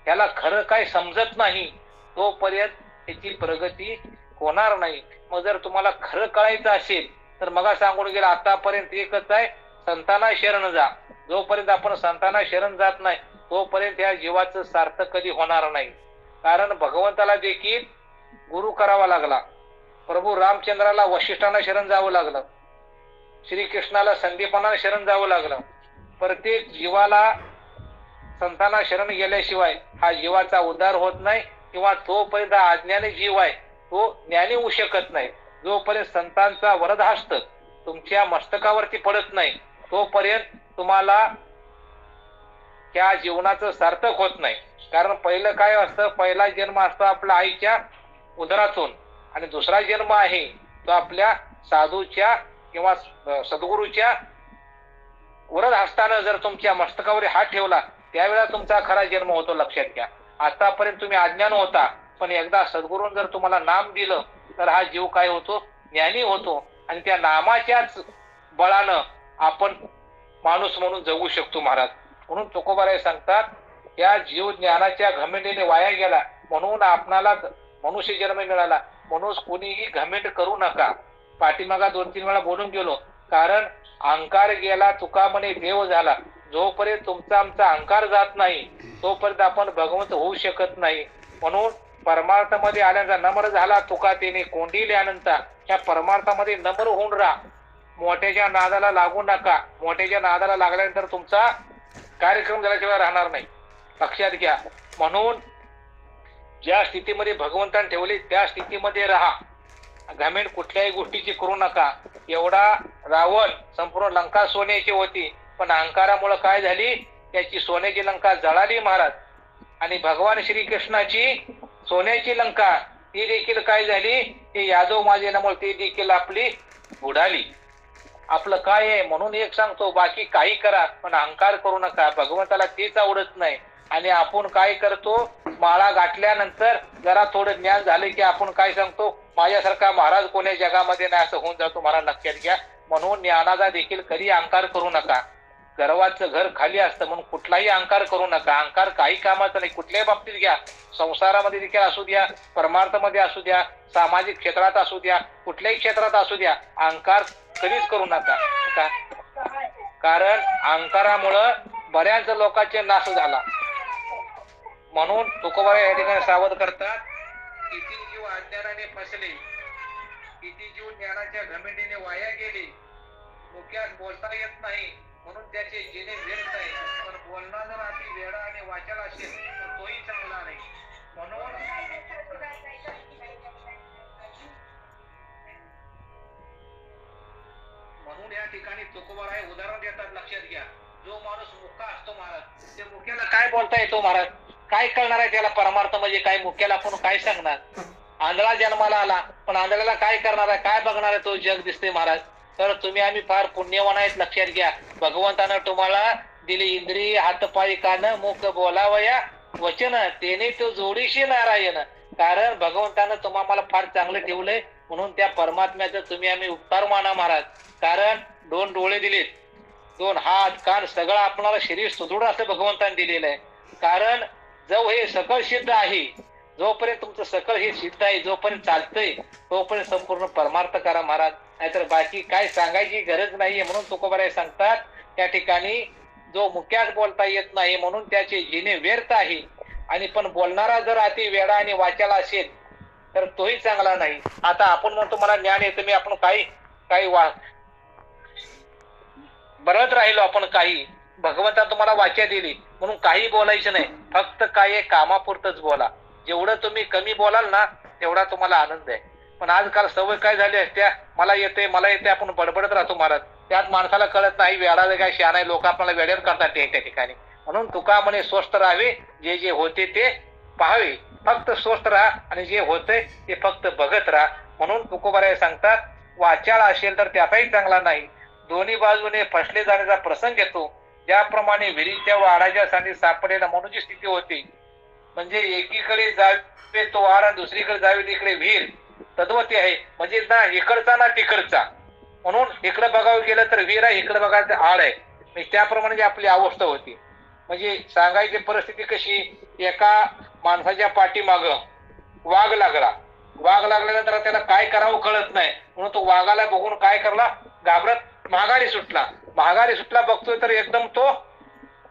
त्याला खरं काय समजत नाही, तोपर्यंत त्याची प्रगती होणार नाही. मग जर तुम्हाला खरं कळायचं असेल तर मग सांगून गेलं, आतापर्यंत एकच आहे, संतांना शरण जा. जोपर्यंत आपण संतांना शरण जात नाही तोपर्यंत या जीवाचं सार्थक कधी होणार नाही. कारण भगवंताला देखील गुरु करावा लागला, प्रभू रामचंद्राला वशिष्ठांना शरण जावं लागलं, श्रीकृष्णाला संदीपांना शरण जावं लागलं. प्रत्येक जीवाला संतांना शरण गेल्याशिवाय हा जीवाचा उद्धार होत नाही, किंवा तोपर्यंत अज्ञानी जीव आहे तो ज्ञानी होऊ शकत नाही. जोपर्यंत संतांचा वरदहस्त तुमच्या मस्तकावरती पडत नाही तोपर्यंत तुम्हाला त्या जीवनाचं सार्थक होत नाही. कारण पहिलं काय असतं, पहिला जन्म असतो आपल्या आईच्या उदरातून, आणि दुसरा जन्म आहे तो आपल्या साधूच्या किंवा सद्गुरूच्या वरद हस्तानं जर तुमच्या मस्तकावर हात ठेवला त्यावेळेला तुमचा खरा जन्म होतो. लक्षात घ्या, आतापर्यंत तुम्ही अज्ञान होता, पण एकदा सद्गुरूंनी जर तुम्हाला नाम दिलं तर हा जीव काय होतो, ज्ञानी होतो. आणि त्या नामाच्याच बळानं आपण माणूस म्हणून जगू शकतो महाराज. म्हणून तुकोबाराय सांगतात, या जीव ज्ञानाच्या घमेंडीने वाया गेला म्हणून आपणाला मनुष्य जन्म मिळाला, म्हणून कोणीही घमेंड करू नका. पाठीमागा 2-3 वेळा बोलून गेलो. कारण अहंकार गेला तुका म्हणे देव झाला. जोपर्यंत तुमचा आमचा अहंकार जात नाही तोपर्यंत आपण भगवंत होऊ शकत नाही. म्हणून परमार्थामध्ये आल्याचा नम्र झाला तुका तेने कोंडिल्यानंतर ह्या परमार्थामध्ये नम्र होऊन राहा. मोठ्याच्या नादाला लागू नका. मोठ्याच्या नादाला लागल्यानंतर तुमचा कार्यक्रम झाल्याशिवाय राहणार नाही, लक्षात घ्या. म्हणून ज्या स्थितीमध्ये भगवंताने ठेवले त्या स्थितीमध्ये राहा. घमेंड कुठल्याही गोष्टीची करू नका. एवढा रावण संपूर्ण लंका सोन्याची होती, पण अहंकारामुळे काय झाली, त्याची सोन्याची लंका जळाली महाराज. आणि भगवान श्रीकृष्णाची सोन्याची लंका ती देखील काय झाली, ते यादव माझे नामुळे ती देखील आपली बुडाली. आपलं काय आहे म्हणून एक सांगतो, बाकी काही करा पण अहंकार करू नका. भगवंताला तेच आवडत नाही. आणि आपण काय करतो, माळा गाठल्यानंतर जरा थोडं ज्ञान झालं की आपण काय सांगतो, माझ्यासारखा महाराज कोण्या जगामध्ये नाही, असं होऊन जातो महाराज, लक्षात घ्या. म्हणून ज्ञानाचा देखील कधी अहंकार करू नका. गर्वाचं घर खाली असतं म्हणून कुठलाही अहंकार करू नका. अहंकार काही कामाचा नाही, कुठल्याही बाबतीत घ्या. संसारामध्ये देखील असू द्या, परमार्थामध्ये असू द्या, सामाजिक क्षेत्रात असू द्या, कुठल्याही क्षेत्रात असू द्या, अहंकार कधीच करू नका. कारण अहंकारामुळं बऱ्याच लोकांचे नाश झाला. म्हणून तुकोबाराय या ठिकाणी सावध करतात, किती जीव अज्ञानाने फसले, किती जीव ज्ञानाच्या घमेंडीने वाया गेले. मुख्यात बोलता येत नाही म्हणून त्याचे जिने व्यर्थ आहे. पण बोलणं जर अति वेडा आणि वाचाल असेल तर तोही चांगला नाही. म्हणून या ठिकाणी तुकोबाराय उदाहरण देतात, लक्षात घ्या. जो माणूस मुका असतो महाराज, ते मुक्याला काय बोलता येतो महाराज, काय कळणार आहे त्याला परमार्थ म्हणजे काय. मुक्याला आपण काय सांगणार. आंधळा जन्माला आला पण आंधळ्याला काय करणार आहे, काय बघणार आहे, तो जग दिसते महाराज. तर तुम्ही आम्ही फार पुण्यवान आहेत, लक्षात घ्या. भगवंतानं तुम्हाला दिली इंद्रिय, हात पाय कान मुख बोलावया वचन, तेने तो जोडीशी नारायण. कारण भगवंतानं तुम्हाला फार चांगलं ठेवलंय म्हणून त्या परमात्म्याचं तुम्ही आम्ही उपकार माना महाराज. कारण 2 डोळे दिलेत, 2 हात कान, सगळं आपल्याला शरीर सुदृढ असं भगवंताने दिलेलं आहे. कारण जो हे सकळ सिद्ध आहे, जोपर्यंत तुमचं सकळ हे सिद्ध आहे, जोपर्यंत चालतंय तोपर्यंत संपूर्ण परमार्थ करा महाराज. नाहीतर बाकी काय सांगायची गरज नाहीये. म्हणून तुकोबाराय सांगतात त्या ठिकाणी, जो मुक्यास बोलता येत नाही म्हणून त्याचे जिने व्यर्थ आहे. आणि पण बोलणारा जर अति वेडा आणि वाचाला असेल तर तोही चांगला नाही. आता आपण म्हणतो मला ज्ञान येतं, मी आपण काही बरत राहिलो, आपण काही भगवंता तुम्हाला वाचा दिली म्हणून काही बोलायचं नाही. फक्त काय कामापुरतच बोला. जेवढं तुम्ही कमी बोलाल ना तेवढा तुम्हाला आनंद आहे. पण आजकाल सवय काय झाली असत्या, मला येते आपण बडबडत राहतो महाराज. त्यात माणसाला कळत नाही वेळा काय शहाणा आहे, लोक आपल्याला वेळेवर करतात त्या ठिकाणी. म्हणून तुका म्हणे स्वस्थ राहावे, जे जे होते ते पाहावे. फक्त स्वस्थ राहा आणि जे होते ते फक्त बघत राहा. म्हणून तुकोबाराय सांगतात, वाचाळ असेल तर त्याचाही चांगला नाही. दोन्ही बाजूने फसले जाण्याचा प्रसंग येतो. ज्याप्रमाणे विहिरीच्या वाडाच्या साठी सापडेला मनुष्य स्थिती होती, म्हणजे एकीकडे जावे तो वाड आणि दुसरीकडे जावे तिकडे विहीर, तद्वती आहे. म्हणजे ना इकडचा ना तिकडचा. म्हणून इकडे बघावं गेलं तर विहीर आहे, इकडे बघायचं आड आहे. म्हणजे त्याप्रमाणे आपली अवस्था होती. म्हणजे सांगायची परिस्थिती कशी, एका माणसाच्या पाठीमाग वाघ लागल्यानंतर त्याला काय करावं कळत नाही. म्हणून तो वाघाला बघून काय करला, घाबरत महागारी सुटला. बघतोय तर एकदम तो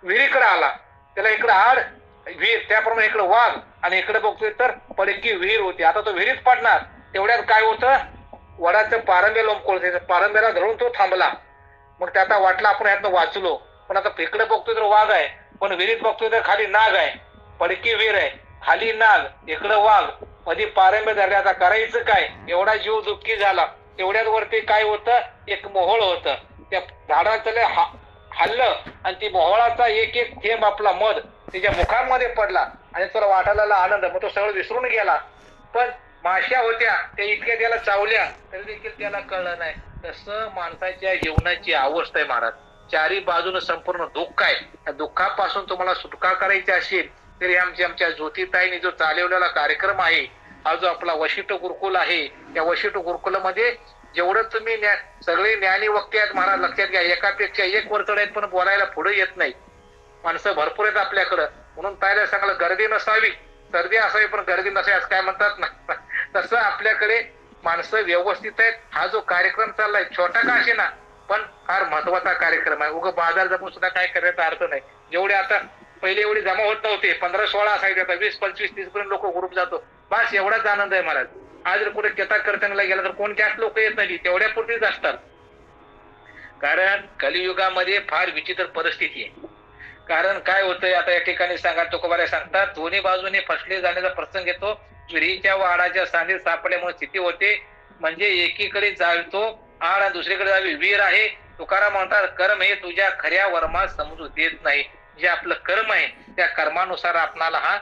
विहिरीकडे आला. त्याला इकडे आड विहीर, त्याप्रमाणे इकडे वाघ आणि इकडे बघतोय तर पडकी विहीर होती. आता तो विहिरीत पडणार. तेवढ्यात काय होतं, वडाचं पारंबे लोंबकोळ, पारंब्याला धरून तो थांबला. मग त्याचा वाटला आपण यातनं वाचलो. पण आता इकडे बघतोय तर वाघ आहे, पण विहिरीत बघतोय तर खाली नाग आहे. पडकी विहीर आहे, खाली नाग, इकडं वाघ, मध्ये पारंबे धरले. आता करायचं काय, एवढा जीव दुःखी झाला. तेवढ्यात वरती काय होतं, एक मोहोळ होतं. त्या झाडाचं हल्लं आणि ती मोहोळाचा एक एक थेंब आपला मध त्याच्या मुखामध्ये पडला आणि तुला वाटायला आनंद. मग तो सगळं विसरून गेला. पण माश्या होत्या त्या इतक्या त्याला चावल्या तरी देखील त्याला कळलं नाही. तसं माणसाच्या जीवनाची अवस्था आहे महाराज. चारी बाजूने संपूर्ण दुःख आहे. त्या दुःखापासून तुम्हाला सुटका करायची असेल तरी आमच्या ज्योतिताईने जो चालवलेला कार्यक्रम आहे, हा जो आपला वशिष्ठ गुरुकुल आहे, त्या वशिष्ठ गुरुकुलामध्ये जेवढं तुम्ही सगळे ज्ञानी वक्ते आहेत महाराज, लक्षात घ्या, एकापेक्षा एक वरचढ आहेत पण बोलायला पुढे येत नाही. माणसं भरपूर आहेत आपल्याकडं, म्हणून पाहिलं सांगलं गर्दी नसावी, सर्दी असावी पण गर्दी नसावी असं काय म्हणतात ना, तसं आपल्याकडे माणसं व्यवस्थित आहेत. हा जो कार्यक्रम चाललाय छोटा का असे ना पण फार महत्वाचा कार्यक्रम आहे. उगा बाजार जपून सुद्धा काय करायचा अर्थ नाही. जेवढे आता पहिले एवढे जमा होत नव्हते, 15-16 असायचे, आता 20-25-30 पर्यंत लोक ग्रुप जातो, बस एवढाच आनंद आहे महाराज. आज जर कुठे केता कीर्तनला गेला तर कोण जास्त लोक येत नाही, तेवढ्या पुरतीच असतात. कारण कलियुगामध्ये फार विचित्र परिस्थिती आहे. कारण काय होतंय आता या ठिकाणी सांगा, तुकोबारे सांगतात, दोन्ही बाजूने फसले जाण्याचा प्रसंग येतो. विहिरीच्या वाडाच्या सांधीत सापडल्यामुळे स्थिती होते, म्हणजे एकीकडे जातो आड आणि दुसरीकडे जावी विहीर आहे. तुकाराम म्हणतात, कर्म हे तुझ्या खऱ्या वर्मात समजू देत नाही. जे आपलं कर्म आहे त्या कर्मानुसार आपणाला हा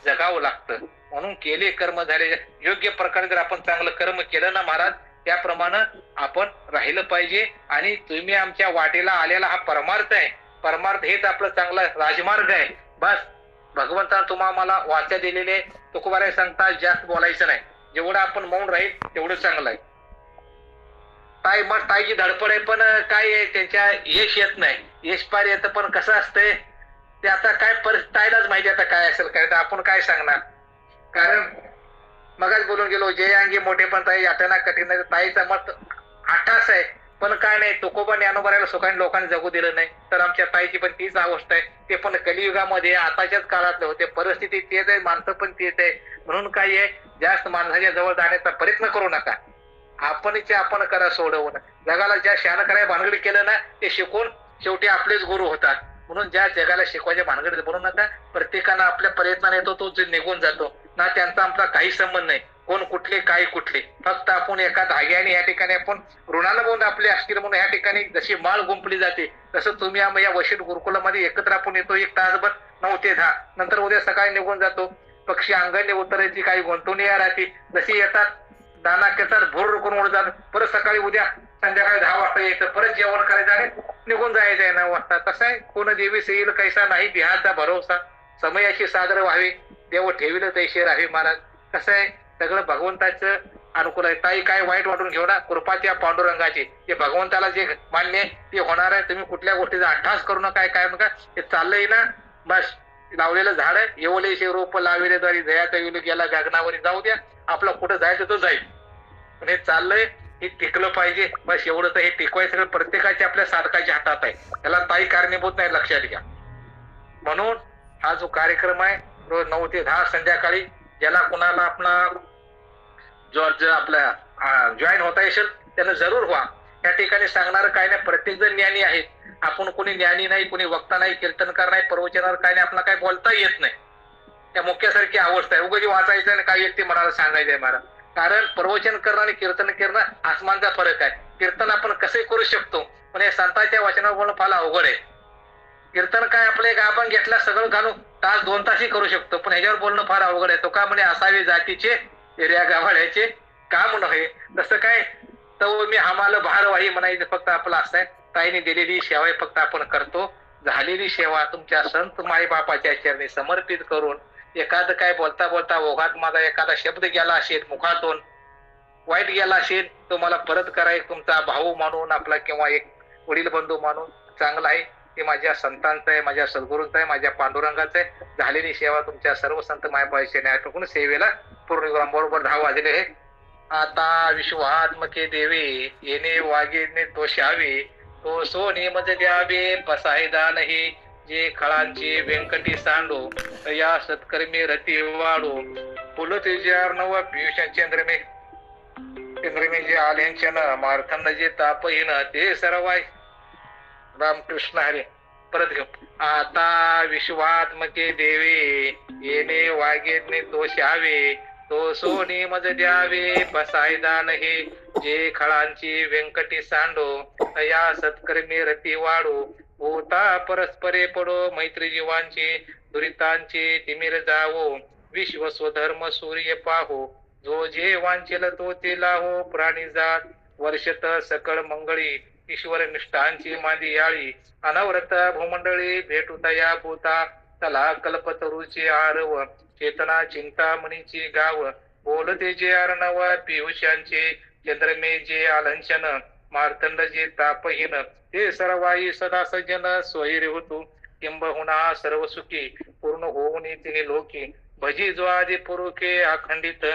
जगावं लागतं. म्हणून केले कर्म झाले योग्य प्रकारे जर आपण चांगलं कर्म केलं ना महाराज, त्याप्रमाणे आपण राहिलं पाहिजे. आणि तुम्ही आमच्या वाटेला आलेला हा परमार्थ आहे, परमार्थ हेच आपलं चांगला राजमार्ग आहे. बस भगवंतानं तुम्हाला मला वाचा दिलेले. तुकोबाराय सांगतात जास्त बोलायचं नाही, जेवढं आपण मौन राहील तेवढं चांगलं आहे. ताई मग ताईची धडपड आहे पण काय आहे, त्यांच्या यश येत नाही, यश पार येतं पण कसं असतंय ते आता काय ताईलाच माहिती आता काय असेल काय, तर आपण काय सांगणार. कारण मगाच बोलून गेलो, जे अंगी मोठे पण ताई आठवणा कठीण नाही. ताईचा मत आठास आहे पण काय नाही, तुकोबा ज्ञानोबारायला सुखाने लोकांनी जगू दिलं नाही, तर आमच्या ताईची पण तीच अवस्था आहे. ते पण कलियुगामध्ये आताच्याच काळातले होते, परिस्थिती तेच आहे, माणसं पण तेच आहे. म्हणून काय आहे, जास्त माणसाच्या जवळ जाण्याचा प्रयत्न करू नका. आपण करा सोडवून. जगाला ज्या शहाणं करायला भानगडी केलं ना ते शिकून शेवटी आपलेच गुरु होतात. म्हणून ज्या जगाला शिकवायच्या भानगडीत बनवू नका. प्रत्येकानं आपल्या प्रयत्नाने येतो तो निघून जातो ना, त्यांचा आमचा काही संबंध नाही. कोण कुठले काय कुठले, फक्त आपण एका धाग्याने या ठिकाणी आपण ऋणाला बोंद आपले असतील म्हणून या ठिकाणी जशी माळ गुंपली जाते तसं तुम्ही आम्ही या वशिष्ठ गुरुकुलामध्ये एकत्र आपण येतो, 1 तासभर 9 ते 10, नंतर उद्या सकाळी निघून जातो. पक्षी अंगणे उतरायची काही गुंतवणी राहते, जशी येतात दाना घेतात भोर करून उडतात, परत सकाळी उद्या संध्याकाळी 10 वाजता यायचं, परत जेवण करायचं आणि निघून जायचं आहे 9 वाजता. कसं आहे, कोण देवीस येईल कैसा नाही देहाचा भरोसा, समयाशी सादर व्हावे देव ठेविलं तैसे राहावे महाराज. कसं आहे, सगळं भगवंताचं अनुकूल आहे. ताई काय वाईट वाटून घेऊ ना, कृपाच्या पांडुरंगाची, ते भगवंताला जे मान्य आहे ते होणार आहे. तुम्ही कुठल्या गोष्टीचा अठ्ठास करू नका, काय नका, हे चाललंय ना बस. लावलेलं झाड आहे, येवले रोप लावले द्वारी दयाचा येऊ गेला गगनावरी, जाऊ द्या, आपलं कुठं जायचं तो जाईल. पण हे चाललंय हे टिकलं पाहिजे, बस एवढं. तर हे टिकवायचं सगळं प्रत्येकाच्या आपल्या साधकाच्या हातात आहे, त्याला ताई कारणीभूत नाही, लक्षात घ्या. म्हणून हा जो कार्यक्रम आहे रोज 9 ते 10 संध्याकाळी, ज्याला कुणाला आपला जो आपला जॉईन होता येईल त्यानं जरूर व्हा. या ठिकाणी सांगणार काय नाही, प्रत्येक जण ज्ञानी आहे. आपण कोणी ज्ञानी नाही, कोणी वक्ता नाही, कीर्तनकार नाही, प्रवचनार काय नाही, आपल्याला काय बोलता येत नाही. त्या मुख्यासारखी अवस्था आहे, उगाच वाचायचं आणि काही व्यक्ती मनाला सांगायचं आहे मला. कारण प्रवचन करणं आणि कीर्तन करणं आसमानचा फरक आहे. कीर्तन आपण कसे करू शकतो, पण हे संतांच्या वचनावर बोलणं फार अवघड आहे. कीर्तन काय आपलं एक आपण घेतला सगळं घालून 1-2 तासही करू शकतो, पण ह्याच्यावर बोलणं फार अवघड आहे. तो का म्हणे असावे जातीचे एरिया गावाड्याचे काम नव्हे, तसं काय तर मी आम्हाला भारवाही म्हणायचं फक्त आपलं असं आहे. ताईने दिलेली सेवा फक्त आपण करतो. झालेली सेवा तुमच्या संत माईबापाच्या चरणी समर्पित करून, एखादं काय बोलता बोलता ओघात माझा एखादा शब्द गेला असेल, मुखातून वाईट गेला असेल, तो मला परत कराय, तुमचा भाऊ मानून आपला किंवा एक वडील बंधू मानून चांगला आहे. ते माझ्या संतांचं आहे, माझ्या सद्गुरूंचं आहे, माझ्या पांडुरंगाचं आहे. झालेली सेवा तुमच्या सर्व संत मायपाशी न्याय सेवेला पूर्ण बरोबर 10 वाजले आहे. आता विश्वात्मके देवे येणे वागेने तो शावे, तो सोने मज द्यावे बसायदा नाही. जे खळांचे व्यंकटी सांडो या सत्कर्मी रती वाढो. फुलते जे अर्णव पियुष चंद्रमे जे आलेंचन मार्थन जे तापहीन ते सर्वाय. रामकृष्ण हरे. परत घेऊ. आता विश्वात्मके देवे येणे वागेने तो शावे, तो सोनी मज द्यावे बसायदा नाही. जे खळांची व्यंकटी सांडो या सत्कर्मी रती वाढो. होता परस्परे पडो मैत्री जीवांची, दुरितांची तिमिर जावो. विश्व स्वधर्म सूर्य पाहो, जो जे वांचेल तो ते लाहो. प्राणी जात वर्षत सकळ मंगळी, ईश्वर निष्ठांची मांदी याळी. अनवरत भूमंडळी भेटुता या भूता, तला कल्पतरुची आरव. चेतना चिंतामणीची गाव, बोलते जे अर्णव पियुषांचे. चंद्रमे जे आलंचन मार्तंड जे तापहीन हे सर्वाई सदा सज्जन सोयरे होतो किंबहुना सर्व सुखी पूर्ण होऊन तिने लोकी भजी जो आदि पुरुखे अखंडित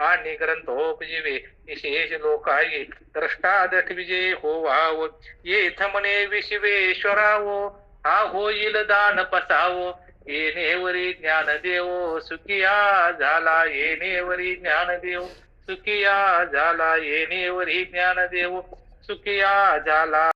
आणि ग्रंथोपजीवे विशेष लोक आहे द्रष्टा दठविजे हो वाव ये म्हणे विश्वेश्वरावो हा होईल दान पसावो येणेवरी ज्ञान देवो सुखिया झाला येणेवरी ज्ञान देव सुखिया झाला येणेवरी ज्ञान देव सुखिया झाला